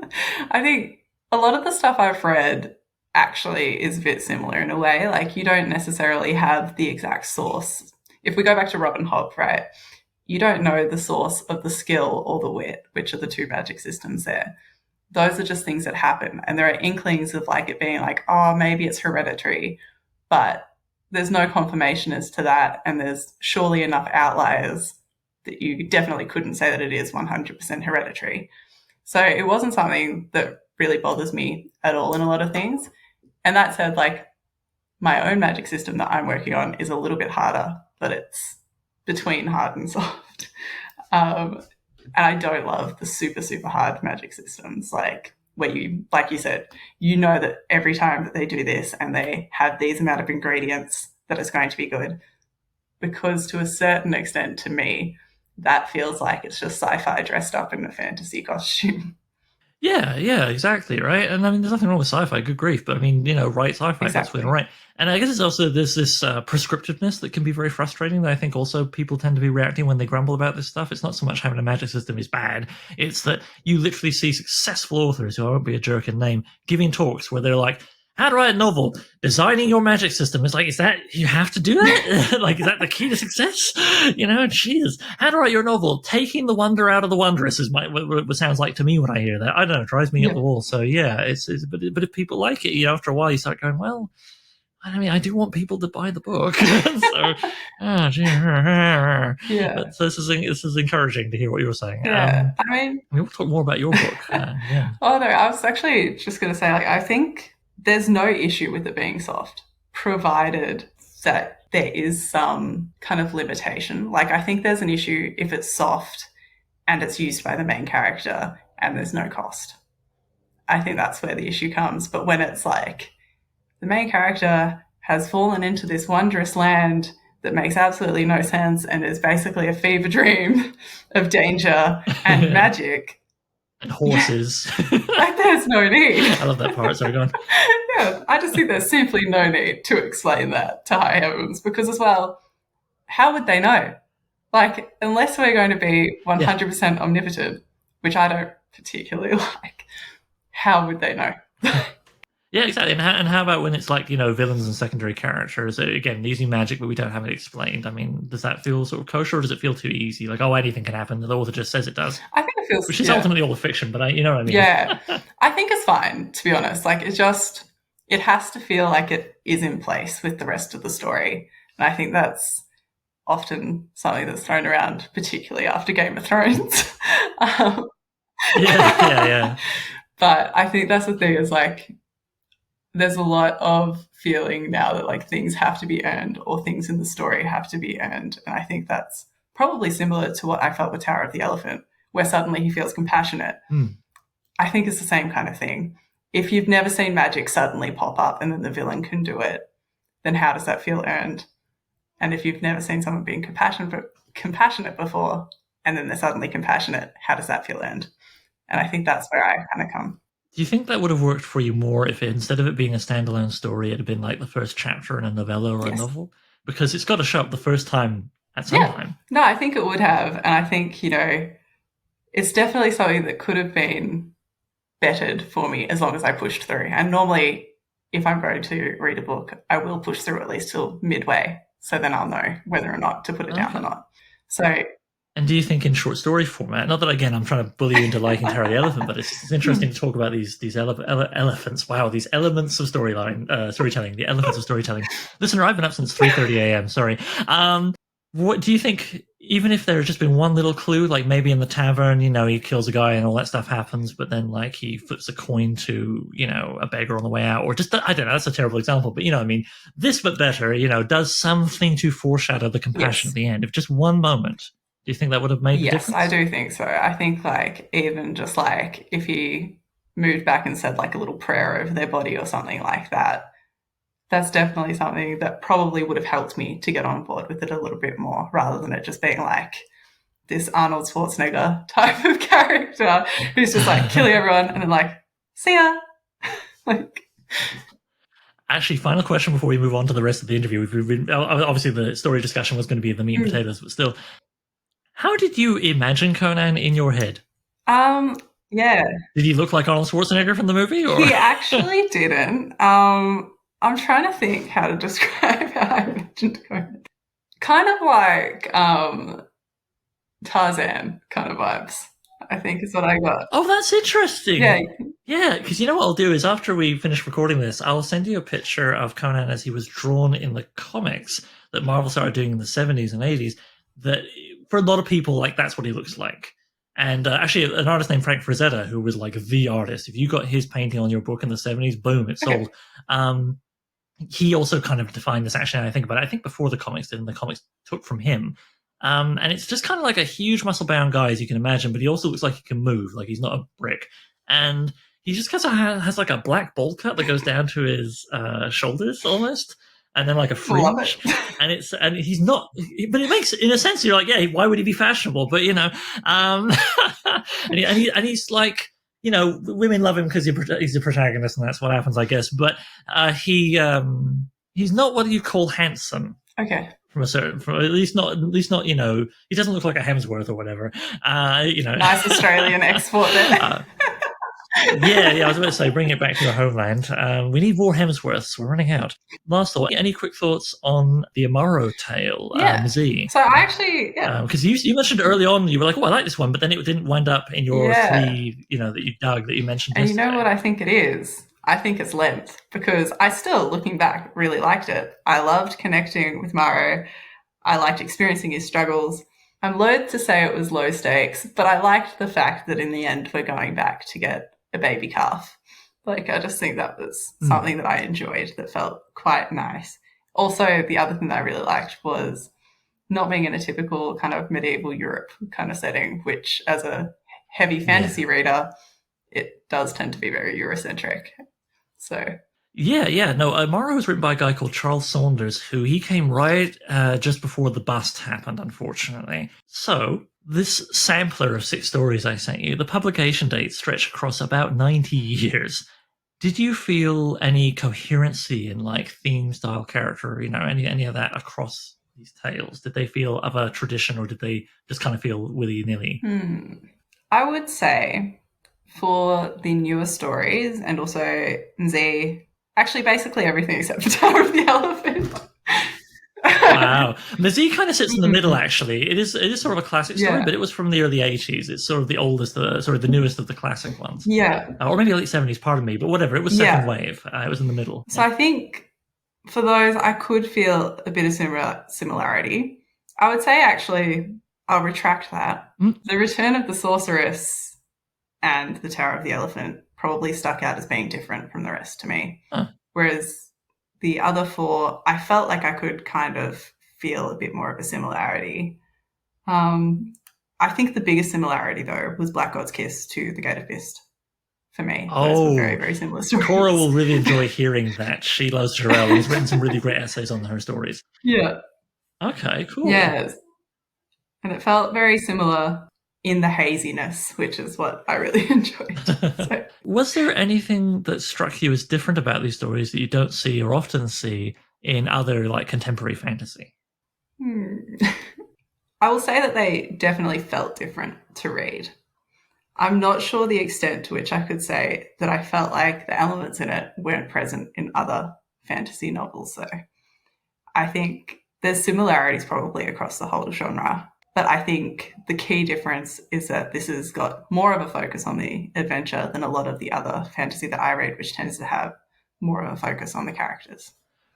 I think a lot of the stuff I've read actually is a bit similar in a way. Like you don't necessarily have the exact source. If we go back to Robin Hobb, right? You don't know the source of the skill or the wit, which are the 2 magic systems there. Those are just things that happen. And there are inklings of like it being like, oh, maybe it's hereditary, but there's no confirmation as to that. And there's surely enough outliers that you definitely couldn't say that it is 100% hereditary. So it wasn't something that really bothers me at all in a lot of things. And that said, like my own magic system that I'm working on is a little bit harder, but it's between hard and soft. And I don't love the super, super hard magic systems, like where you, like you said, that every time that they do this and they have these amount of ingredients that it's going to be good. Because to a certain extent, to me, that feels like it's just sci-fi dressed up in a fantasy costume.
Yeah, exactly, right? And I mean, there's nothing wrong with sci-fi, good grief, but I mean, right sci-fi,
exactly.
That's right. And I guess it's also there's this prescriptiveness that can be very frustrating that I think also people tend to be reacting when they grumble about this stuff. It's not so much having a magic system is bad, it's that you literally see successful authors, who I won't be a jerk and name, giving talks where they're like, how to write a novel, designing your magic system. It's like, is that, you have to do that? Like, is that the key to success? Geez. How to write your novel, taking the wonder out of the wondrous is what it sounds like to me when I hear that. I don't know, it drives me up the wall. So yeah, but if people like it, after a while you start going, well, I mean, I do want people to buy the book. So this is encouraging to hear what you were saying.
Yeah,
I mean, we'll talk more about your book. Yeah.
Oh no, I was actually just going to say, like, I think there's no issue with it being soft, provided that there is some kind of limitation. Like, I think there's an issue if it's soft and it's used by the main character and there's no cost. I think that's where the issue comes. But when it's like the main character has fallen into this wondrous land that makes absolutely no sense and is basically a fever dream of danger and magic.
And horses.
Like, there's no need.
I love that part. Sorry, go on.
Yeah, I just think there's simply no need to explain that to high heavens because, as well, how would they know? Like, unless we're going to be 100% omnipotent, which I don't particularly like, how would they know?
Yeah, exactly. And how about when it's like, villains and secondary characters? Again, using magic, but we don't have it explained. I mean, does that feel sort of kosher, or does it feel too easy? Like, oh, anything can happen. The author just says it does.
I think it feels...
Which is ultimately all the fiction, but you know what I mean?
Yeah. I think it's fine, to be honest. Like, it has to feel like it is in place with the rest of the story. And I think that's often something that's thrown around, particularly after Game of Thrones.
Yeah.
But I think that's the thing is, like, there's a lot of feeling now that, like, things have to be earned or things in the story have to be earned. And I think that's probably similar to what I felt with Tower of the Elephant, where suddenly he feels compassionate. I think it's the same kind of thing. If you've never seen magic suddenly pop up and then the villain can do it, then how does that feel earned? And if you've never seen someone being compassionate before and then they're suddenly compassionate, how does that feel earned? And I think that's where I kind of come.
Do you think that would have worked for you more if instead of it being a standalone story, it had been like the first chapter in a novella or a novel? Because it's got to show up the first time at some time.
No, I think it would have. And I think, it's definitely something that could have been bettered for me as long as I pushed through. And normally, if I'm going to read a book, I will push through at least till midway. So then I'll know whether or not to put it down or not. So...
And do you think in short story format, not that, again, I'm trying to bully you into liking Terry the Elephant, but it's interesting to talk about these elephants. Wow, these elements of storytelling, the elephants of storytelling. Listener, I've been up since 3:30 a.m., sorry. What do you think, even if there's just been one little clue, like maybe in the tavern, he kills a guy and all that stuff happens, but then like he flips a coin to, a beggar on the way out, or just, I don't know, that's a terrible example, but I mean, this but better, does something to foreshadow the compassion at the end, if just one moment. Do you think that would have made the difference?
Yes, I do think so. I think, like, even just like if he moved back and said like a little prayer over their body or something like that, that's definitely something that probably would have helped me to get on board with it a little bit more, rather than it just being like this Arnold Schwarzenegger type of character who's just like killing everyone and then like, see ya. Like...
Actually, final question before we move on to the rest of the interview. We've been, obviously the story discussion was going to be the meat and potatoes, but still, how did you imagine Conan in your head?
Yeah.
Did he look like Arnold Schwarzenegger from the movie? Or?
He actually didn't. I'm trying to think how to describe how I imagined Conan. Kind of like Tarzan kind of vibes, I think is what I got.
Oh, that's interesting.
Yeah,
because you know what I'll do is after we finish recording this, I'll send you a picture of Conan as he was drawn in the comics that Marvel started doing in the 70s and 80s, that for a lot of people, like, that's what he looks like. And actually, an artist named Frank Frazetta, who was like the artist, if you got his painting on your book in the 70s, boom, it sold. He also kind of defined this, actually, I think about it. I think before the comics did, and the comics took from him. And it's just kind of like a huge muscle-bound guy, as you can imagine, but he also looks like he can move, like he's not a brick. And he just kind of has like a black bowl cut that goes down to his shoulders almost. And then like a fringe, and he's not, but it makes, in a sense, you're like, yeah, why would he be fashionable? But and he's like, women love him because he's a protagonist, and that's what happens, I guess. But he's not what you call handsome.
Okay.
At least not, he doesn't look like a Hemsworth or whatever.
Nice Australian export there.
Yeah, I was about to say, bring it back to your homeland. We need more Hemsworths. We're running out. Last thought, any quick thoughts on the Amaro tale, Z?
So I actually,
because you mentioned early on, you were like, oh, I like this one, but then it didn't wind up in your three, that you dug, that you mentioned
and
yesterday.
You know what I think it is? I think it's length, because I still, looking back, really liked it. I loved connecting with Maro. I liked experiencing his struggles. I'm loath to say it was low stakes, but I liked the fact that in the end we're going back to get a baby calf. Like, I just think that was something that I enjoyed, that felt quite nice. Also, the other thing that I really liked was not being in a typical kind of medieval Europe kind of setting, which as a heavy fantasy reader, it does tend to be very Eurocentric. So
Yeah. No, Mara was written by a guy called Charles Saunders, who he came right just before the bust happened, unfortunately. So, this sampler of 6 stories I sent you, the publication dates stretch across about 90 years. Did you feel any coherency in like theme, style, character, any of that across these tales? Did they feel of a tradition, or did they just kind of feel willy nilly?
I would say for the newer stories and also Z, actually basically everything except for Tower of the Elephant.
Wow, the Z kind of sits in the middle. Actually, it is sort of a classic story,
Yeah.
but it was from the early '80s. It's sort of the oldest, the newest of the classic ones,
Yeah.
or maybe late '70s. Pardon me, but whatever. It was second
Yeah.
wave. It was in the middle.
So I think for those, I could feel a bit of similarity. I would say actually, I'll retract that.
Mm.
The Return of the Sorceress and The Tower of the Elephant probably stuck out as being different from the rest to me.
Huh.
Whereas the other 4, I felt like I could kind of feel a bit more of a similarity. I think the biggest similarity, though, was Black God's Kiss to The Gate of Mist. For me, those were very, very similar stories.
Cora will really enjoy hearing that. She loves Jarell and has written some really great essays on her stories.
Yeah.
Okay, cool.
Yes. And it felt very similar in the haziness, which is what I really enjoyed. So.
Was there anything that struck you as different about these stories that you don't see or often see in other like contemporary fantasy?
I will say that they definitely felt different to read. I'm not sure the extent to which I could say that I felt like the elements in it weren't present in other fantasy novels, though. I think there's similarities probably across the whole genre, but I think the key difference is that this has got more of a focus on the adventure than a lot of the other fantasy that I read, which tends to have more of a focus on the characters.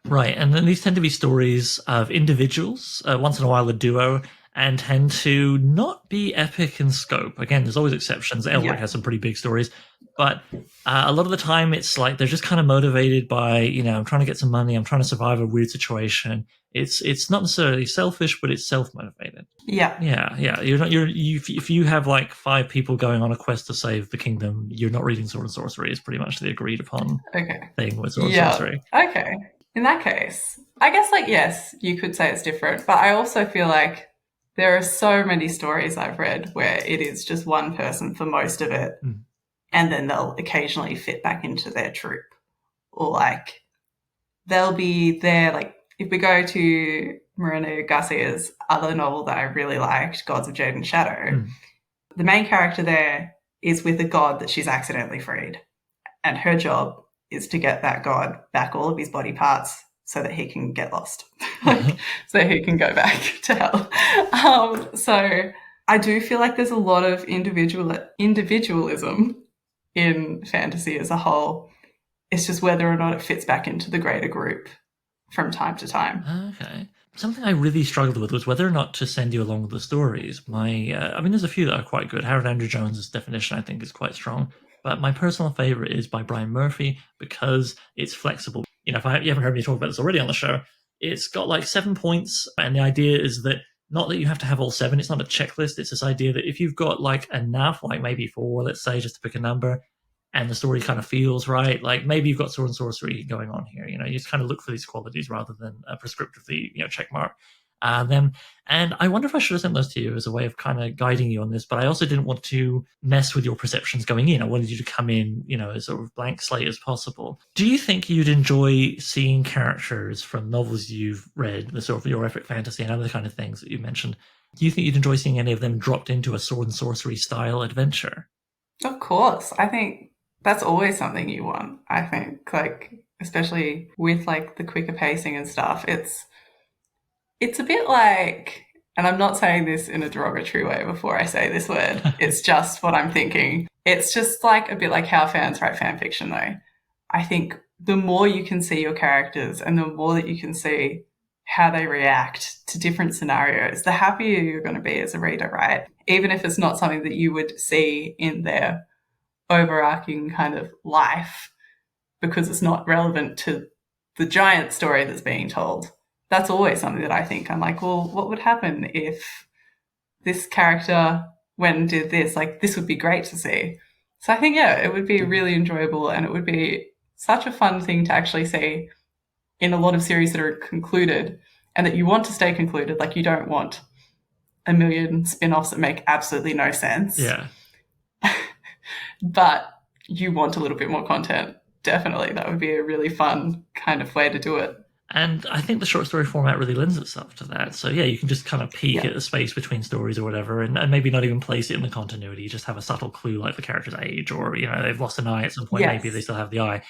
Right, and then these tend to be stories of individuals, once in a while a duo, and tend to not be epic in scope. Again, there's always exceptions. Elric has some pretty big stories, but a lot of the time it's like they're just kind of motivated by, I'm trying to get some money, I'm trying to survive a weird situation. It's not necessarily selfish, but it's self-motivated.
Yeah.
If you have like 5 people going on a quest to save the kingdom, you're not reading Sword and Sorcery. It's pretty much the agreed upon thing with Sword and Sorcery.
Okay. In that case, I guess yes, you could say it's different, but I also feel like there are so many stories I've read where it is just one person for most of it, and then they'll occasionally fit back into their troop. Or they'll be there, if we go to Marina Garcia's other novel that I really liked, Gods of Jade and Shadow, the main character there is with a god that she's accidentally freed. And her job is to get that god back all of his body parts so that he can get lost, so he can go back to hell. So I do feel like there's a lot of individualism in fantasy as a whole. It's just whether or not it fits back into the greater group from time to time.
Okay. Something I really struggled with was whether or not to send you along with the stories. There's a few that are quite good. Harold Andrew Jones's definition, I think, is quite strong. But my personal favorite is by Brian Murphy because it's flexible. If you haven't heard me talk about this already on the show, it's got 7 points. And the idea is that not that you have to have all 7. It's not a checklist. It's this idea that if you've got enough, maybe 4, let's say, just to pick a number, and the story kind of feels right, maybe you've got Sword and Sorcery going on here. You just kind of look for these qualities rather than prescriptively, check mark them. And I wonder if I should have sent those to you as a way of kind of guiding you on this, but I also didn't want to mess with your perceptions going in. I wanted you to come in, as sort of blank slate as possible. Do you think you'd enjoy seeing characters from novels you've read, the sort of your epic fantasy and other kind of things that you mentioned? Do you think you'd enjoy seeing any of them dropped into a Sword and Sorcery style adventure?
Of course. I think that's always something you want. I think, especially with the quicker pacing and stuff, it's a bit and I'm not saying this in a derogatory way before I say this word, it's just what I'm thinking. It's just a bit like how fans write fan fiction, though. I think the more you can see your characters and the more that you can see how they react to different scenarios, the happier you're going to be as a reader, right? Even if it's not something that you would see in their overarching kind of life because it's not relevant to the giant story that's being told. That's always something that I think I'm well, what would happen if this character went and did this? This would be great to see. So I think, it would be really enjoyable and it would be such a fun thing to actually see in a lot of series that are concluded and that you want to stay concluded. Like, you don't want a million spin-offs that make absolutely no sense.
Yeah.
But you want a little bit more content. Definitely. That would be a really fun kind of way to do it.
And I think the short story format really lends itself to that. So yeah, you can just kind of peek at the space between stories or whatever, and maybe not even place it in the continuity. You just have a subtle clue, like the character's age, or they've lost an eye at some point.
Yes.
Maybe they still have the eye,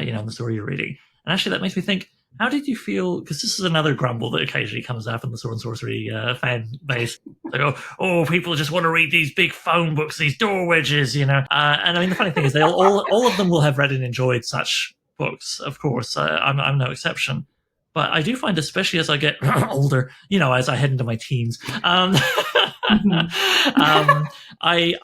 in the story you're reading. And actually, that makes me think: how did you feel? Because this is another grumble that occasionally comes up in the Sword and Sorcery fan base. They go, "Oh, people just want to read these big phone books, these door wedges," And I mean, the funny thing is, they all of them will have read and enjoyed such books. Of course, I'm no exception. But I do find, especially as I get older, as I head into my teens, I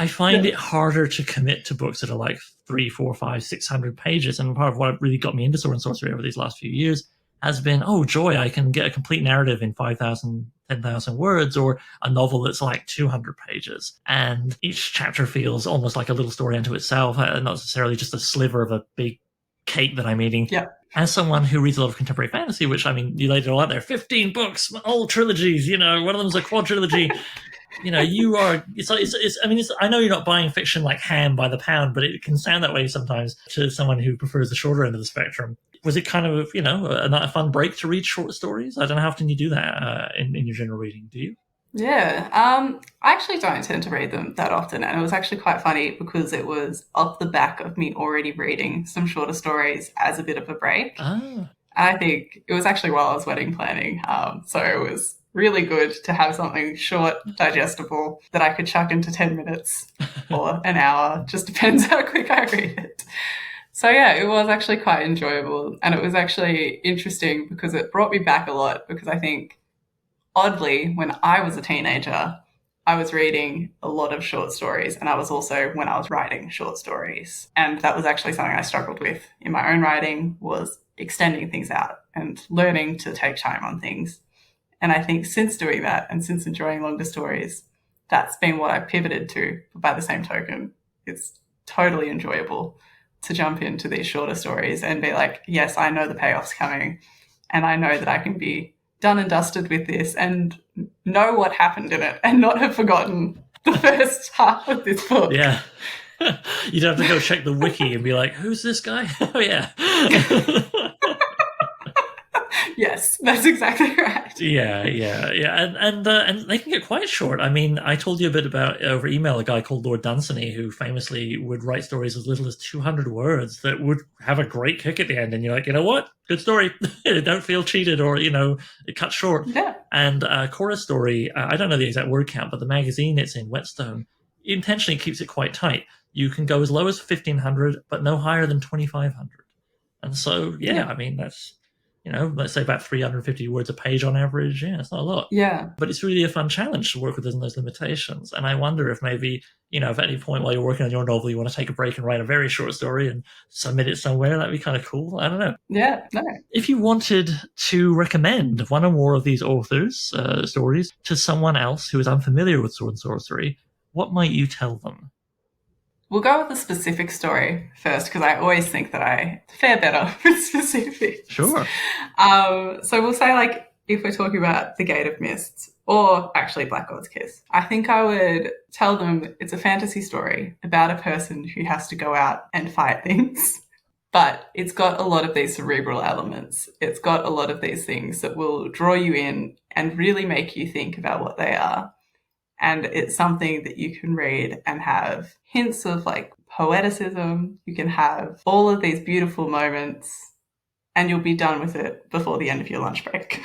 find it harder to commit to books that are like 300, 400, 500, 600 pages. And part of what really got me into Sword and Sorcery over these last few years has been, oh joy, I can get a complete narrative in 5,000, 10,000 words, or a novel that's like 200 pages. And each chapter feels almost like a little story unto itself, not necessarily just a sliver of a big cake that I'm eating.
Yeah.
As someone who reads a lot of contemporary fantasy, which, I mean, you laid it all out there, 15 books, all trilogies, one of them's a quadrilogy. You are, I know you're not buying fiction like ham by the pound, but it can sound that way sometimes to someone who prefers the shorter end of the spectrum. Was it kind of, a fun break to read short stories? I don't know how often you do that in your general reading. Do you?
Yeah, I actually don't tend to read them that often, and it was actually quite funny because it was off the back of me already reading some shorter stories as a bit of a break.
Ah.
I think it was actually while I was wedding planning, so it was really good to have something short, digestible, that I could chuck into 10 minutes or an hour, just depends how quick I read it. So yeah, it was actually quite enjoyable, and it was actually interesting because it brought me back a lot, because I think oddly, when I was a teenager, I was reading a lot of short stories, and I was also when I was writing short stories. And that was actually something I struggled with in my own writing, was extending things out and learning to take time on things. And I think since doing that and since enjoying longer stories, that's been what I pivoted to. But by the same token, it's totally enjoyable to jump into these shorter stories and be like, yes, I know the payoff's coming, and I know that I can be done and dusted with this and know what happened in it and not have forgotten the first half of this book.
Yeah. You'd have to go check the wiki and be like, who's this guy? Oh, yeah.
Yes, that's exactly right.
Yeah. And they can get quite short. I mean, I told you a bit about, over email, a guy called Lord Dunsany, who famously would write stories as little as 200 words that would have a great kick at the end. And you're like, you know what? Good story. Don't feel cheated, or, it cuts short.
Yeah.
And Cora's story, I don't know the exact word count, but the magazine it's in, Whetstone, intentionally keeps it quite tight. You can go as low as 1,500, but no higher than 2,500. And so, yeah. I mean, that's, let's say about 350 words a page on average. Yeah, it's not a lot.
Yeah.
But it's really a fun challenge to work within those limitations. And I wonder if maybe, if at any point while you're working on your novel, you want to take a break and write a very short story and submit it somewhere, that'd be kind of cool. I don't know.
Yeah, no.
If you wanted to recommend one or more of these authors' stories to someone else who is unfamiliar with Sword and Sorcery, what might you tell them?
We'll go with a specific story first, because I always think that I fare better with specifics.
Sure.
So we'll say, like, if we're talking about The Gate of Mists, or actually Black God's Kiss, I think I would tell them it's a fantasy story about a person who has to go out and fight things. But it's got a lot of these cerebral elements. It's got a lot of these things that will draw you in and really make you think about what they are. And it's something that you can read and have hints of like poeticism. You can have all of these beautiful moments, and you'll be done with it before the end of your lunch break.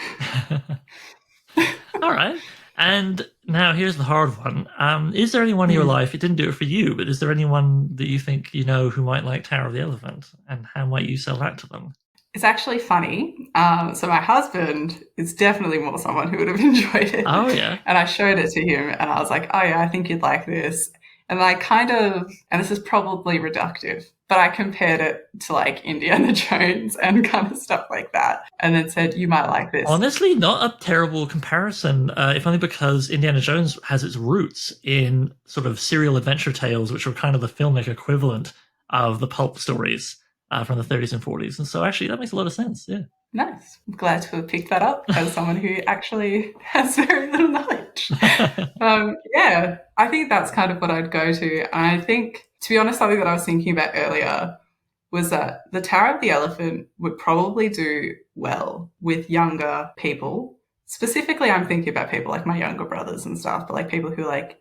All right. And now here's the hard one. Is there anyone in your life, it didn't do it for you, but is there anyone that you think you know who might like Tower of the Elephant? And how might you sell that to them?
It's actually funny. So my husband is definitely more someone who would have enjoyed it.
Oh, yeah.
And I showed it to him and I was like, oh, yeah, I think you'd like this. And I kind of, and this is probably reductive, but I compared it to like Indiana Jones and kind of stuff like that. And then said, you might like this.
Honestly, not a terrible comparison, if only because Indiana Jones has its roots in sort of serial adventure tales, which were kind of the filmic equivalent of the pulp stories. from the 30s and 40s. And so actually that makes a lot of sense. Yeah.
Nice. I'm glad to have picked that up as someone who actually has very little knowledge. Yeah, I think that's kind of what I'd go to. And I think, to be honest, something that I was thinking about earlier was that the Tower of the Elephant would probably do well with younger people. Specifically, I'm thinking about people like my younger brothers and stuff, but like people who like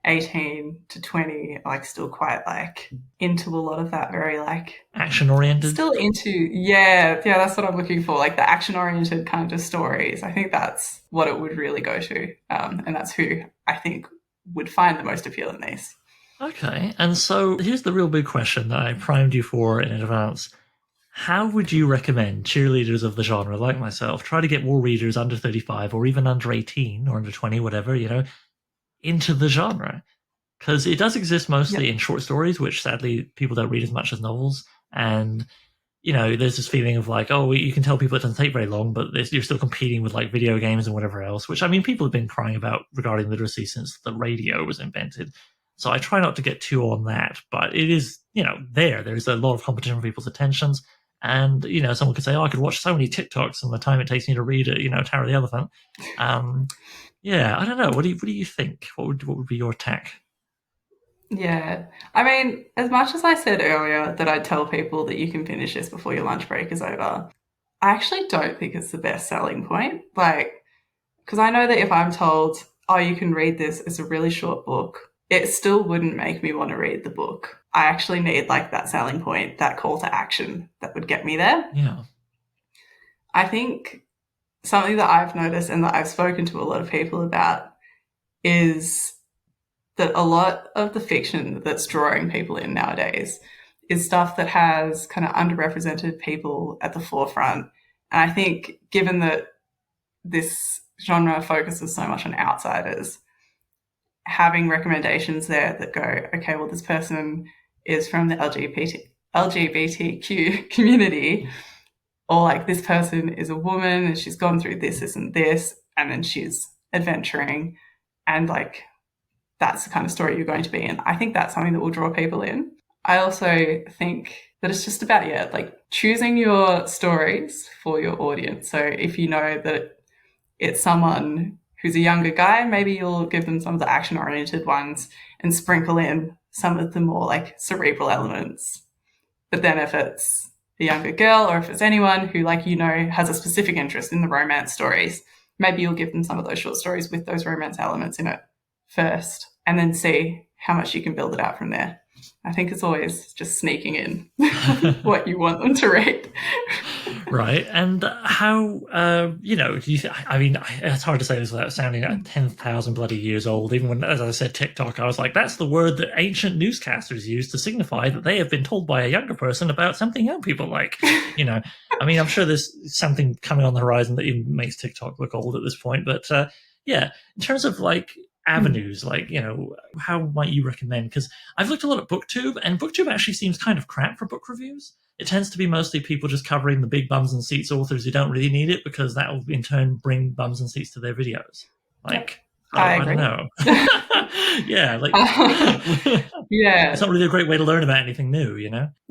18 to 20 are like still quite like into a lot of that very like
action oriented.
Still into, yeah, that's what I'm looking for, like the action oriented kind of stories. I think that's what it would really go to. And that's who I think would find the most appeal in these.
Okay, and so here's the real big question that I primed you for in advance. How would you recommend cheerleaders of the genre like myself try to get more readers under 35 or even under 18 or under 20, whatever, into the genre? Because it does exist mostly in short stories, which sadly people don't read as much as novels. And, there's this feeling of like, oh, you can tell people it doesn't take very long, but you're still competing with like video games and whatever else, which I mean, people have been crying about regarding literacy since the radio was invented. So I try not to get too on that, but it is, there's a lot of competition for people's attentions. And, someone could say, oh, I could watch so many TikToks in the time it takes me to read Tower of the Elephant. Yeah, I don't know. What do you think? What would be your tack?
Yeah. I mean, as much as I said earlier that I'd tell people that you can finish this before your lunch break is over, I actually don't think it's the best selling point. Like, because I know that if I'm told, oh, you can read this, it's a really short book, it still wouldn't make me want to read the book. I actually need like that selling point, that call to action that would get me there.
Yeah.
I think something that I've noticed and that I've spoken to a lot of people about is that a lot of the fiction that's drawing people in nowadays is stuff that has kind of underrepresented people at the forefront. And I think given that this genre focuses so much on outsiders, having recommendations there that go, okay, well, this person is from the LGBTQ community, or like this person is a woman and she's gone through this, and this, and then she's adventuring, and like that's the kind of story you're going to be in. I think that's something that will draw people in. I also think that it's just about, like choosing your stories for your audience. So if you know that it's someone who's a younger guy, maybe you'll give them some of the action-oriented ones and sprinkle in some of the more like cerebral elements. But then if it's a younger girl, or if it's anyone who has a specific interest in the romance stories, maybe you'll give them some of those short stories with those romance elements in it first, and then see how much you can build it out from there. I think it's always just sneaking in what you want them to read.
Right. And how, it's hard to say this without sounding like 10,000 bloody years old. Even when, as I said, TikTok, I was like, that's the word that ancient newscasters use to signify that they have been told by a younger person about something young people like. I'm sure there's something coming on the horizon that even makes TikTok look old at this point. But in terms of like avenues, how might you recommend? Because I've looked a lot at BookTube, and BookTube actually seems kind of crap for book reviews. It tends to be mostly people just covering the big bums and seats authors who don't really need it, because that will in turn bring bums and seats to their videos. Like, I don't know. Yeah,
yeah,
it's not really a great way to learn about anything new,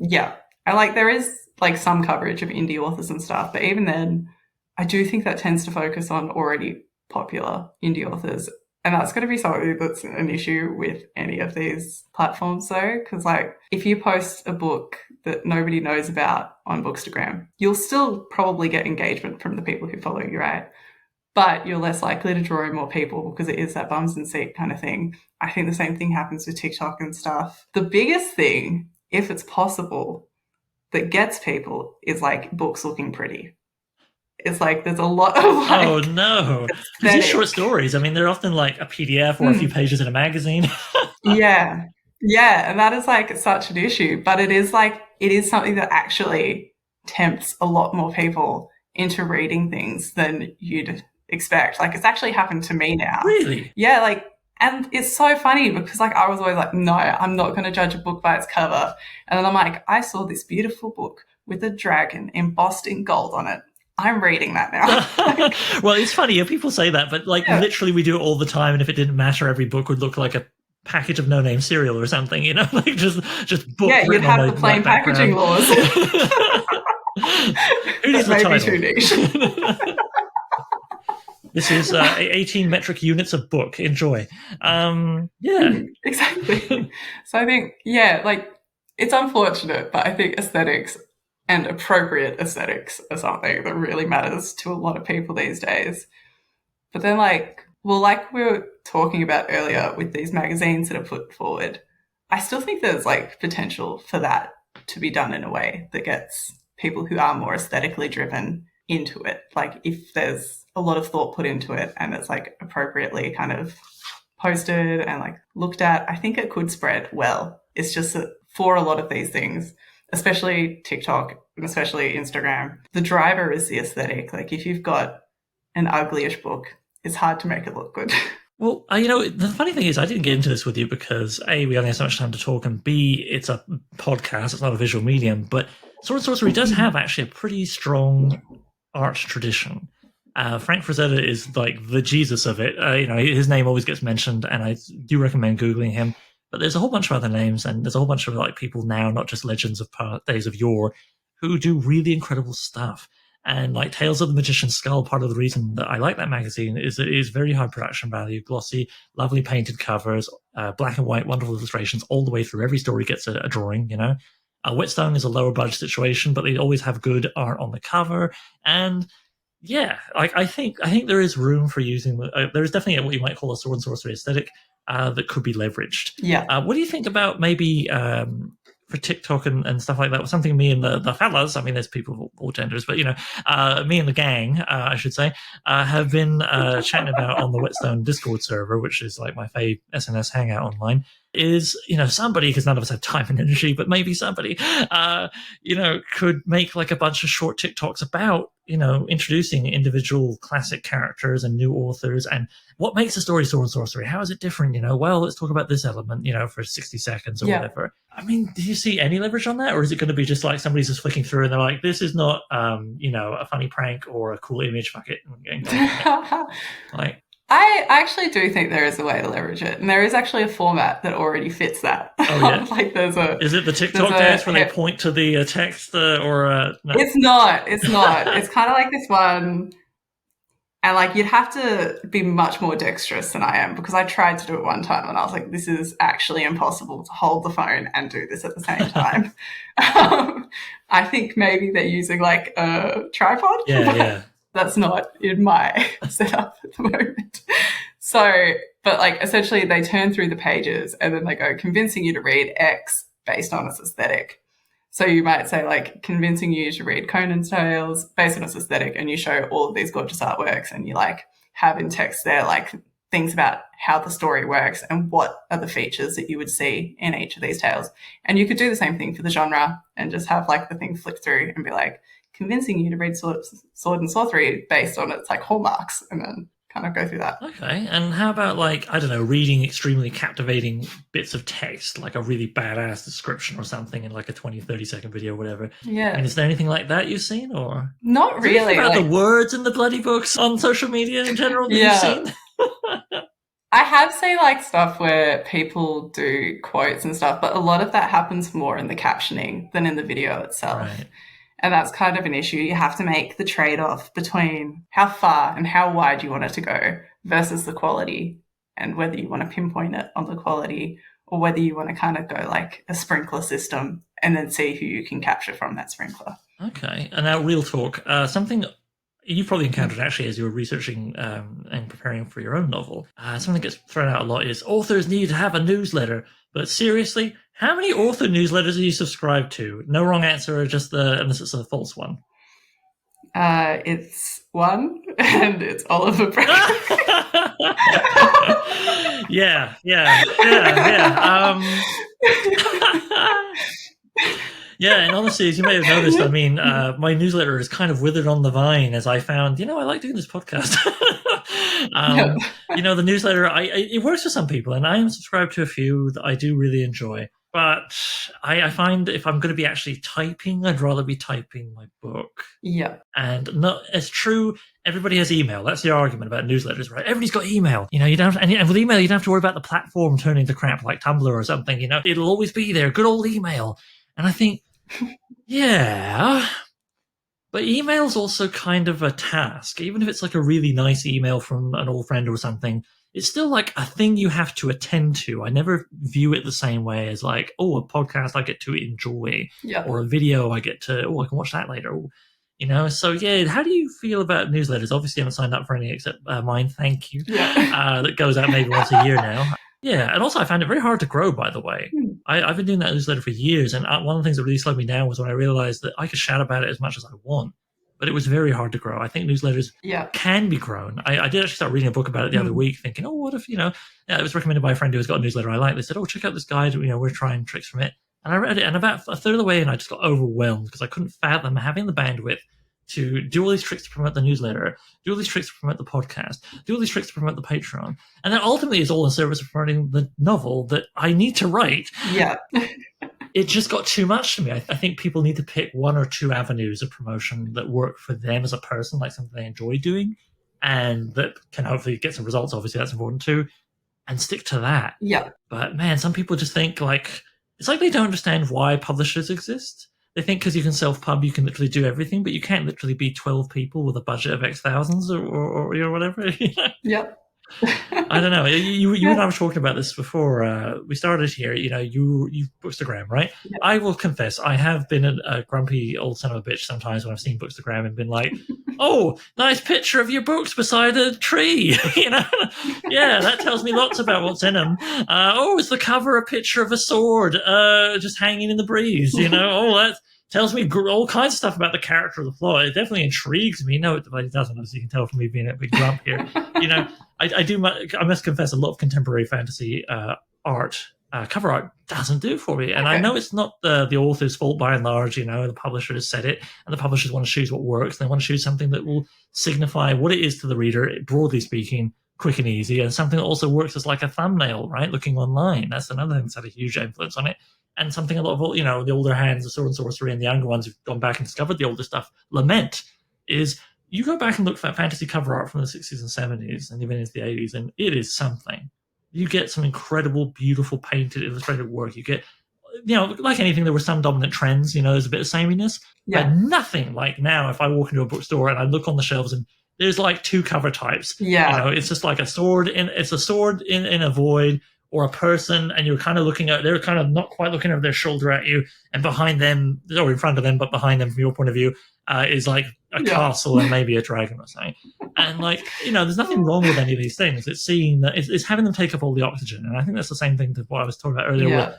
Yeah, and there is some coverage of indie authors and stuff, but even then, I do think that tends to focus on already popular indie authors. And that's going to be something that's an issue with any of these platforms, though, because if you post a book that nobody knows about on Bookstagram, you'll still probably get engagement from the people who follow you, right? But you're less likely to draw in more people because it is that bums and seat kind of thing. I think the same thing happens with TikTok and stuff. The biggest thing, if it's possible, that gets people is books looking pretty. It's there's a lot of
oh no, these short stories. I mean, they're often like a PDF or a few pages in a magazine.
yeah, and that is such an issue. But it is something that actually tempts a lot more people into reading things than you'd expect. It's actually happened to me now.
Really?
Yeah, and it's so funny because I was always no, I'm not going to judge a book by its cover. And then I'm I saw this beautiful book with a dragon embossed in gold on it. I'm reading that now.
Well, it's funny. People say that, but literally we do it all the time. And if it didn't matter, every book would look like a package of no-name cereal or something, like just book
Yeah, you'd
written on
have
my
the plain
white
packaging
background.
laws.
Who needs the
That may be
title?
too niche.
This is 18 metric units of book. Enjoy. Yeah.
Exactly. So I think, like it's unfortunate, but I think aesthetics and appropriate aesthetics are something that really matters to a lot of people these days. But then, like we were talking about earlier with these magazines that are put forward, I still think there's like potential for that to be done in a way that gets people who are more aesthetically driven into it. Like if there's a lot of thought put into it and it's like appropriately kind of posted and like looked at, I think it could spread well. It's just that for a lot of these things, especially TikTok and especially Instagram, the driver is the aesthetic. Like if you've got an uglyish book, it's hard to make it look good.
Well, the funny thing is, I didn't get into this with you because A, we only have so much time to talk, and B, it's a podcast, it's not a visual medium. But Sword and Sorcery does have actually a pretty strong art tradition. Frank Frazetta is like the Jesus of it. His name always gets mentioned, and I do recommend Googling him. But there's a whole bunch of other names, and there's a whole bunch of like people now, not just legends of days of yore, who do really incredible stuff. And like Tales of the Magician's Skull, part of the reason that I like that magazine is it is very high production value, glossy, lovely painted covers, black and white, wonderful illustrations all the way through. Every story gets a drawing, Whetstone is a lower budget situation, but they always have good art on the cover. And yeah, I think there is room for using. There is definitely what you might call a sword and sorcery aesthetic that could be leveraged.
Yeah.
What do you think about maybe for TikTok and stuff like that? Something me and the fellas, I mean, there's people of all genders, but me and the gang, I should say, have been chatting about on the Whetstone Discord server, which is like my fave SNS hangout online. Is somebody, because none of us have time and energy, but maybe somebody could make like a bunch of short TikToks about introducing individual classic characters and new authors and what makes a story sword and sorcery. How is it different? Well, let's talk about this element for 60 seconds or whatever. I mean, do you see any leverage on that, or is it going to be just like somebody's just flicking through and they're like, this is not a funny prank or a cool image, fuck it, like
I actually do think there is a way to leverage it, and there is actually a format that already fits that.
Oh yeah,
like
is it the TikTok dance where they point to the text or? No.
It's not. It's not. It's kind of like this one, and like you'd have to be much more dexterous than I am because I tried to do it one time and I was like, this is actually impossible to hold the phone and do this at the same time. I think maybe they're using like a tripod.
Yeah.
That's not in my setup at the moment. So, but like essentially they turn through the pages and then they go convincing you to read X based on its aesthetic. So you might say like convincing you to read Conan's Tales based on its aesthetic, and you show all of these gorgeous artworks and you like have in text there like things about how the story works and what are the features that you would see in each of these tales. And you could do the same thing for the genre and just have like the thing flip through and be like, convincing you to read sword and sorcery based on its like hallmarks, and then kind of go through that.
Okay, and how about like, I don't know, reading extremely captivating bits of text, like a really badass description or something in like a 20, 30-second video or whatever?
Yeah.
And is there anything like that you've seen, or?
Not really.
About the words in the bloody books on social media in general that you've seen?
I have seen like stuff where people do quotes and stuff, but a lot of that happens more in the captioning than in the video itself.
Right.
And that's kind of an issue. You have to make the trade-off between how far and how wide you want it to go versus the quality, and whether you want to pinpoint it on the quality or whether you want to kind of go like a sprinkler system and then see who you can capture from that sprinkler.
Okay. And now real talk, something you probably encountered actually as you were researching and preparing for your own novel. Something that gets thrown out a lot is authors need to have a newsletter. But seriously, how many author newsletters are you subscribed to? No wrong answer, just unless it's a false one.
It's one, and it's Oliver Brown.
Yeah. Yeah, and honestly, as you may have noticed, I mean, my newsletter is kind of withered on the vine as I found, I like doing this podcast. The newsletter, it works for some people, and I am subscribed to a few that I do really enjoy. But I find if I'm going to be actually typing, I'd rather be typing my book.
Yeah.
And not, it's true, everybody has email. That's the argument about newsletters, right? Everybody's got email. You don't have, and with email, you don't have to worry about the platform turning to crap like Tumblr or something. It'll always be there. Good old email. And I think, yeah, but email's also kind of a task. Even if it's like a really nice email from an old friend or something, it's still like a thing you have to attend to. I never view it the same way as like, oh, a podcast I get to enjoy,
Yeah.
or a video I get to, oh, I can watch that later. So yeah, how do you feel about newsletters? Obviously, I haven't signed up for any except mine. Thank you.
Yeah.
That goes out maybe once a year now. Yeah, and also I found it very hard to grow. By the way, I've been doing that newsletter for years, and one of the things that really slowed me down was when I realized that I could shout about it as much as I want, but it was very hard to grow. I think newsletters
Yeah.
can be grown. I did actually start reading a book about it the other week, thinking, oh, what if, it was recommended by a friend who's got a newsletter I like. They said, oh, check out this guide. We're trying tricks from it. And I read it, and about a third of the way in, I just got overwhelmed because I couldn't fathom having the bandwidth to do all these tricks to promote the newsletter, do all these tricks to promote the podcast, do all these tricks to promote the Patreon. And that ultimately is all in service of promoting the novel that I need to write.
Yeah.
It just got too much to me. I think people need to pick one or two avenues of promotion that work for them as a person, like something they enjoy doing, and that can hopefully get some results. Obviously, that's important too, and stick to that.
Yeah.
But man, some people just think it's like they don't understand why publishers exist. They think because you can self-pub, you can literally do everything, but you can't literally be 12 people with a budget of X thousands or whatever.
Yeah.
I don't know. You and I were talking about this before we started here. You Bookstagram, right?
Yeah.
I will confess, I have been a grumpy old son of a bitch sometimes when I've seen Bookstagram and been like, "Oh, nice picture of your books beside a tree." Yeah, that tells me lots about what's in them. Is the cover a picture of a sword just hanging in the breeze? Oh, that tells me all kinds of stuff about the character of the plot. It definitely intrigues me. No, it doesn't, as you can tell from me being a big grump here. I must confess, a lot of contemporary fantasy art, cover art, doesn't do for me. And I know it's not the author's fault by and large. The publisher has said it, and the publishers want to choose what works. They want to choose something that will signify what it is to the reader, broadly speaking, quick and easy, and something that also works as like a thumbnail, right? Looking online. That's another thing that's had a huge influence on it. And something a lot of, the older hands of Sword and Sorcery and the younger ones who've gone back and discovered the older stuff lament is you go back and look for fantasy cover art from the 60s and 70s and even into the 80s, and it is something. You get some incredible, beautiful, painted, illustrated work. You get, like anything, there were some dominant trends. There's a bit of sameness, but nothing like now. If I walk into a bookstore and I look on the shelves and there's like two cover types.
Yeah.
It's just like a sword in a void, or a person, and you're kind of looking at, they're kind of not quite looking over their shoulder at you, and behind them, or in front of them, but behind them from your point of view, is like a castle and maybe a dragon or something. And there's nothing wrong with any of these things. It's seeing that it's having them take up all the oxygen. And I think that's the same thing to what I was talking about earlier with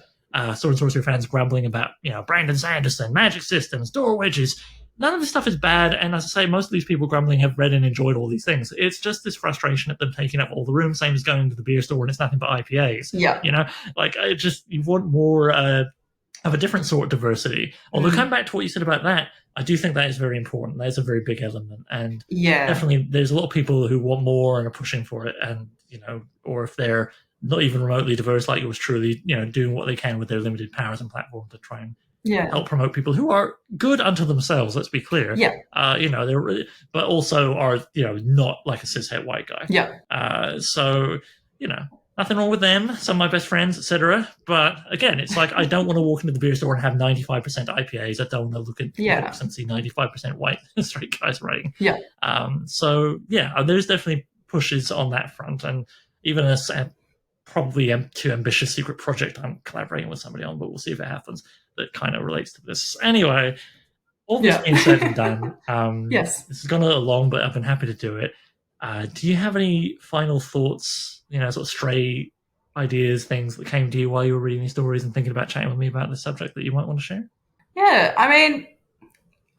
Sword and Sorcery fans grumbling about, Brandon Sanderson, magic systems, door wedges. None of this stuff is bad, and as I say, most of these people grumbling have read and enjoyed all these things. It's just this frustration at them taking up all the room, same as going to the beer store and it's nothing but IPAs.
Yeah.
You want more of a different sort of diversity. Although, come back to what you said about that, I do think that is very important. That is a very big element, and definitely there's a lot of people who want more and are pushing for it, and or if they're not even remotely diverse, like yours truly, doing what they can with their limited powers and platform to try and help promote people who are good unto themselves. Let's be clear. They're, but also are not like a cishet white guy. So nothing wrong with them. Some of my best friends, etc. But again, it's like I don't want to walk into the beer store and have 95% IPAs. I don't want to look at books and see 95% white straight guys writing. There's definitely pushes on that front, and even a probably too ambitious secret project I'm collaborating with somebody on, but we'll see if it happens, that kind of relates to this. Anyway, all this being said and done, this has gone a little long, but I've been happy to do it. Do you have any final thoughts, sort of stray ideas, things that came to you while you were reading these stories and thinking about chatting with me about this subject that you might want to share?
Yeah, I mean,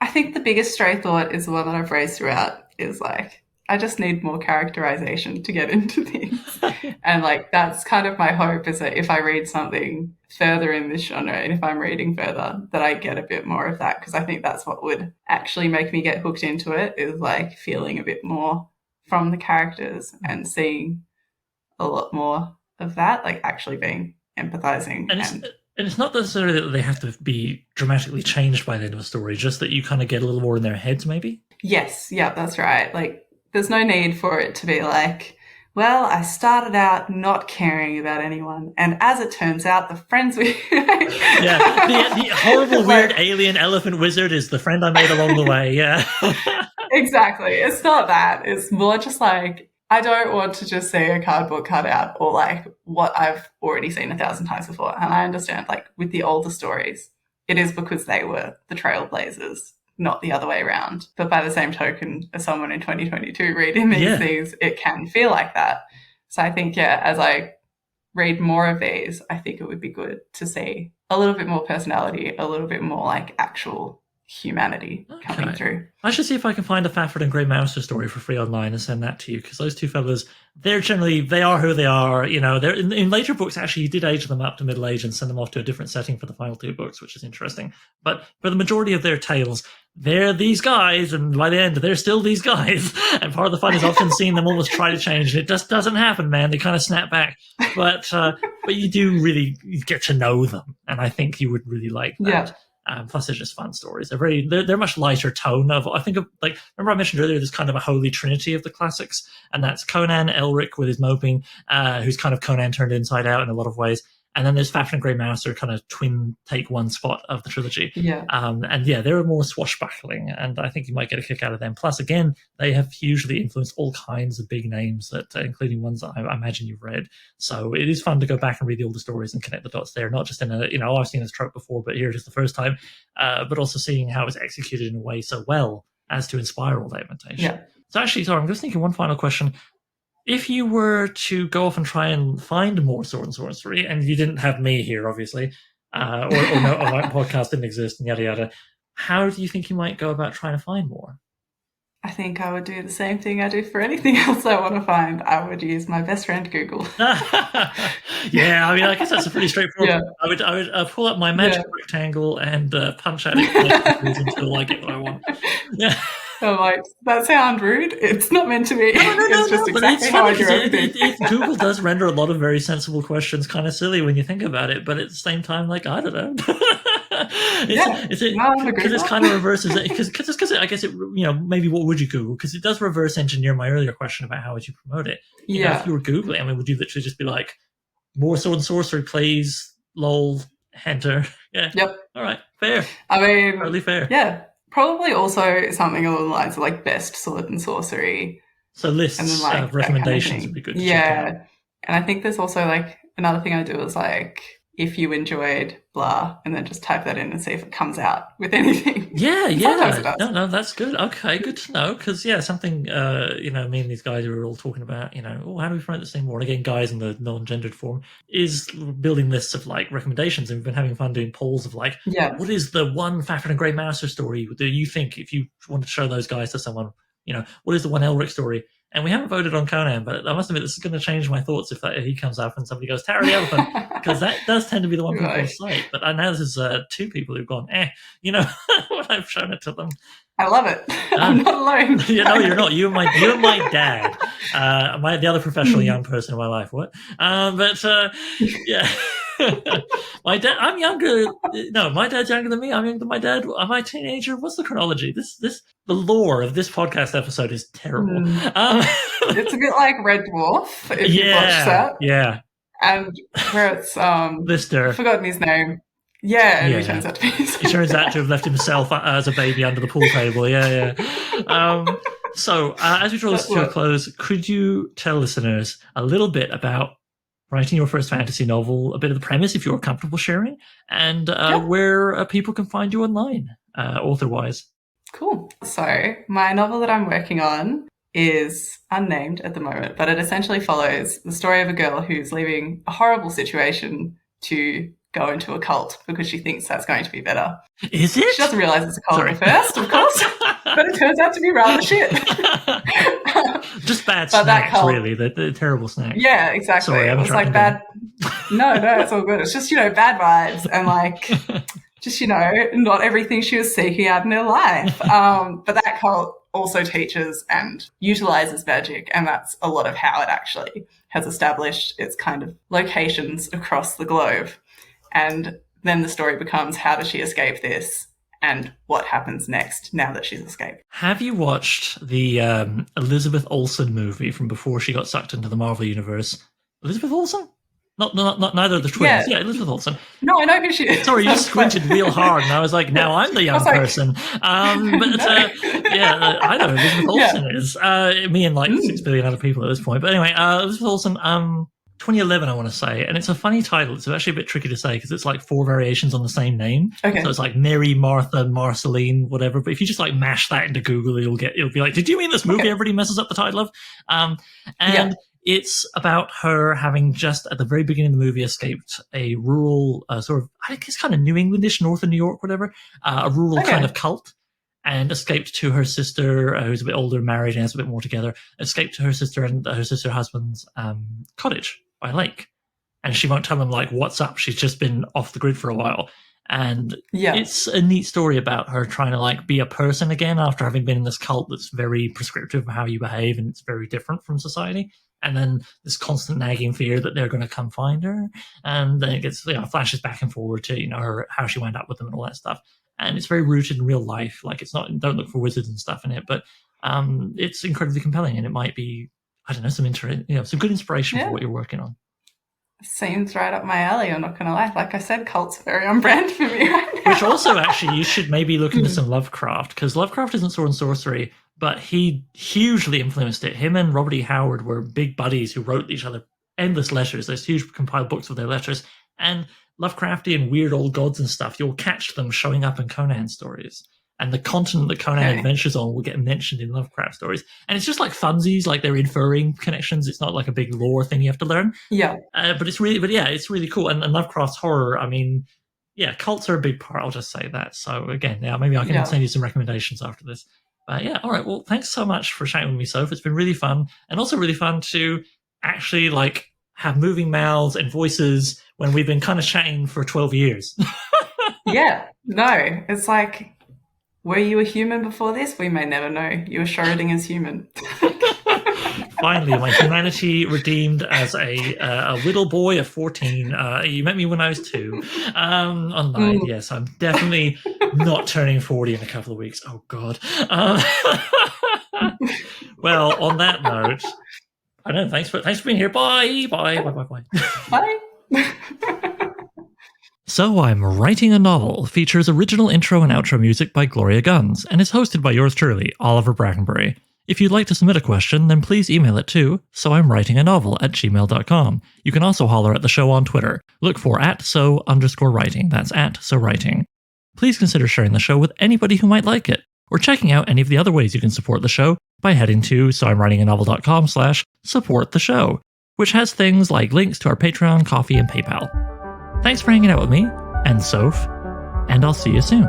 I think the biggest stray thought is the one that I've raised throughout is I just need more characterization to get into things. And that's kind of my hope, is that if I read something further in this genre, and if I'm reading further, that I get a bit more of that, because I think that's what would actually make me get hooked into it, is feeling a bit more from the characters and seeing a lot more of that, actually being empathizing.
And it's not necessarily that they have to be dramatically changed by the end of a story, just that you kind of get a little more in their heads, maybe.
Yes, yeah, that's right. Like, there's no need for it to be like, well, I started out not caring about anyone, and as it turns out, the friends we
Yeah, the horrible, weird alien elephant wizard is the friend I made along the way. Yeah.
Exactly. It's not that. It's more just like, I don't want to just see a cardboard cutout or like what I've already seen 1,000 times before. And I understand, like, with the older stories, it is because they were the trailblazers, not the other way around. But by the same token, as someone in 2022 reading these
Yeah.
things, it can feel like that. So I think, yeah, as I read more of these, I think it would be good to see a little bit more personality, a little bit more like actual humanity coming through.
I should see if I can find a Fafford and Grey Mouser story for free online and send that to you, because those two fellas, they are who they are. You know, they're in later books. Actually, he did age them up to middle age and send them off to a different setting for the final two books, which is interesting. But for the majority of their tales, they're these guys, and by the end, they're still these guys. And part of the fun is often seeing them almost try to change, and it just doesn't happen, man. They kind of snap back. But you do really get to know them, and I think you would really like that.
Yeah.
Plus, they're just fun stories. They're much lighter tone of. I think of, like, remember I mentioned earlier, there's kind of a holy trinity of the classics, and that's Conan, Elric with his moping, who's kind of Conan turned inside out in a lot of ways, and then there's Fafnir and Grey Mouser, kind of twin take one spot of the trilogy.
Yeah.
And yeah, they're more swashbuckling, and I think you might get a kick out of them. Plus, again, they have hugely influenced all kinds of big names, that including ones that I imagine you've read. So it is fun to go back and read the older stories and connect the dots there, not just in a, I've seen this trope before, but here it is the first time, but also seeing how it's executed in a way so well as to inspire all that imitation.
Yeah.
So actually, sorry, I'm just thinking one final question. If you were to go off and try and find more sword and sorcery, and you didn't have me here, obviously, or my podcast didn't exist, and yada yada, how do you think you might go about trying to find more?
I think I would do the same thing I do for anything else I want to find. I would use my best friend Google.
Yeah, I mean, I guess that's a pretty straightforward. Yeah. I would pull up my magic rectangle and punch at it until I get what I want. Yeah.
I'm like, that sounds rude. It's not meant to be.
No,
it's just exactly how I do everything.
Google does render a lot of very sensible questions kind of silly when you think about it, but at the same time, like, I don't know. It's kind of reverses it, because I guess it, maybe what would you Google? Because it does reverse engineer my earlier question about how would you promote it. You know, if you were Googling, I mean, would you literally just be like, more sword and sorcery, please, lol, enter? Yeah.
Yep.
All right. Fair.
I mean,
totally fair.
Yeah. Probably also something along the lines of like best sword and sorcery.
So lists and then, like, recommendations kind of would be good to check out.
And I think there's also like another thing I do is like, if you enjoyed blah, and then just type that in and see if it comes out with anything.
Yeah. No, that's good. Okay, good to know. Because something me and these guys were all talking about, how do we promote this thing more? And again, guys in the non-gendered form, is building lists of like recommendations, and we've been having fun doing polls of like, what is the one Fafnir and Grey Mouser story do you think, if you want to show those guys to someone, what is the one Elric story? And we haven't voted on Conan, but I must admit this is going to change my thoughts if he comes up and somebody goes, Tara the Elephant, because that does tend to be the one people cite. But I know there's two people who've gone, when I've shown it to them.
I love it. I'm not alone.
No, you're not. You're my dad. The other professional young person in my life. What? Yeah. My dad. I'm younger. No, my dad's younger than me. I'm younger than my dad. Am I a teenager? What's the chronology? The lore of this podcast episode is terrible.
It's a bit like Red Dwarf. If you watch that.
Yeah.
And where it's
Lister.
I've forgotten his name. Yeah, and he turns out to be.
He turns out to have left himself as a baby under the pool table. Yeah. So as we draw this to a close, could you tell listeners a little bit about writing your first fantasy novel, a bit of the premise, if you're comfortable sharing, and where people can find you online, author-wise?
Cool. So my novel that I'm working on is unnamed at the moment, but it essentially follows the story of a girl who's leaving a horrible situation to go into a cult because she thinks that's going to be better.
Is it?
She doesn't realise it's a cult at first, of course, but it turns out to be rather shit.
Just bad snacks, really. The terrible snacks.
Yeah, exactly.
Sorry,
it was like bad. No, it's all good. It's just, bad vibes and like just, not everything she was seeking out in her life. But that cult also teaches and utilizes magic, and that's a lot of how it actually has established its kind of locations across the globe. And then the story becomes, how does she escape this? And what happens next now that she's escaped?
Have you watched the Elizabeth Olsen movie from before she got sucked into the Marvel Universe? Elizabeth Olsen? Not neither of the twins. Yeah, Elizabeth Olsen.
No, I know who she is.
Sorry, you squinted real hard, and I was like, now I'm the young person. I know who Elizabeth Olsen is. Me and like 6 billion other people at this point. But anyway, Elizabeth Olsen, 2011, I want to say. And it's a funny title. It's actually a bit tricky to say because it's like 4 variations on the same name.
Okay.
So it's like Mary, Martha, Marceline, whatever. But if you just like mash that into Google, it'll be like, did you mean this movie everybody messes up the title of? It's about her having just at the very beginning of the movie escaped a rural sort of, I guess kind of New Englandish, north of New York, whatever, a rural kind of cult, and escaped to her sister, who's a bit older, married, and has a bit more together, escaped to her sister and her sister husband's cottage by a lake. And she won't tell them like what's up. She's just been off the grid for a while. And it's a neat story about her trying to like be a person again after having been in this cult that's very prescriptive of how you behave, and it's very different from society. And then this constant nagging fear that they're going to come find her, and then it gets flashes back and forward to her how she wound up with them and all that stuff. And it's very rooted in real life. Like it's not, don't look for wizards and stuff in it, but it's incredibly compelling, and it might be, I don't know, some good inspiration for what you're working on.
Seems right up my alley, I'm not going to lie. Like I said, cult's very on brand for me right now.
Which also, actually, you should maybe look into some Lovecraft, because Lovecraft isn't sword and sorcery, but he hugely influenced it. Him and Robert E. Howard were big buddies who wrote each other endless letters. There's huge compiled books of their letters. And Lovecraftian weird old gods and stuff, you'll catch them showing up in Conan stories. And the continent that Conan adventures on will get mentioned in Lovecraft stories. And it's just like funsies, like they're inferring connections. It's not like a big lore thing you have to learn.
Yeah.
But it's really cool. And Lovecraft's horror, I mean, cults are a big part. I'll just say that. So again, maybe I can send you some recommendations after this. But all right. Well, thanks so much for chatting with me, Soph. It's been really fun. And also really fun to actually like have moving mouths and voices when we've been kind of chatting for 12 years.
No, it's like, were you a human before this? We may never know. You were Schrodinger's human.
Finally, my humanity redeemed as a little boy of 14. You met me when I was 2. Online, yes, I'm definitely not turning 40 in a couple of weeks. Oh, God. Well, on that note, I don't know. Thanks for being here. Bye.
Bye.
So I'm Writing a Novel features original intro and outro music by Gloria Guns and is hosted by yours truly, Oliver Brackenbury. If you'd like to submit a question, then please email it to soimwritinganovel@gmail.com. You can also holler at the show on Twitter. Look for @so_writing. That's @so_writing. Please consider sharing the show with anybody who might like it, or checking out any of the other ways you can support the show by heading to soimwritinganovel.com/support the show, which has things like links to our Patreon, Coffee, and PayPal. Thanks for hanging out with me, and Soph, and I'll see you soon.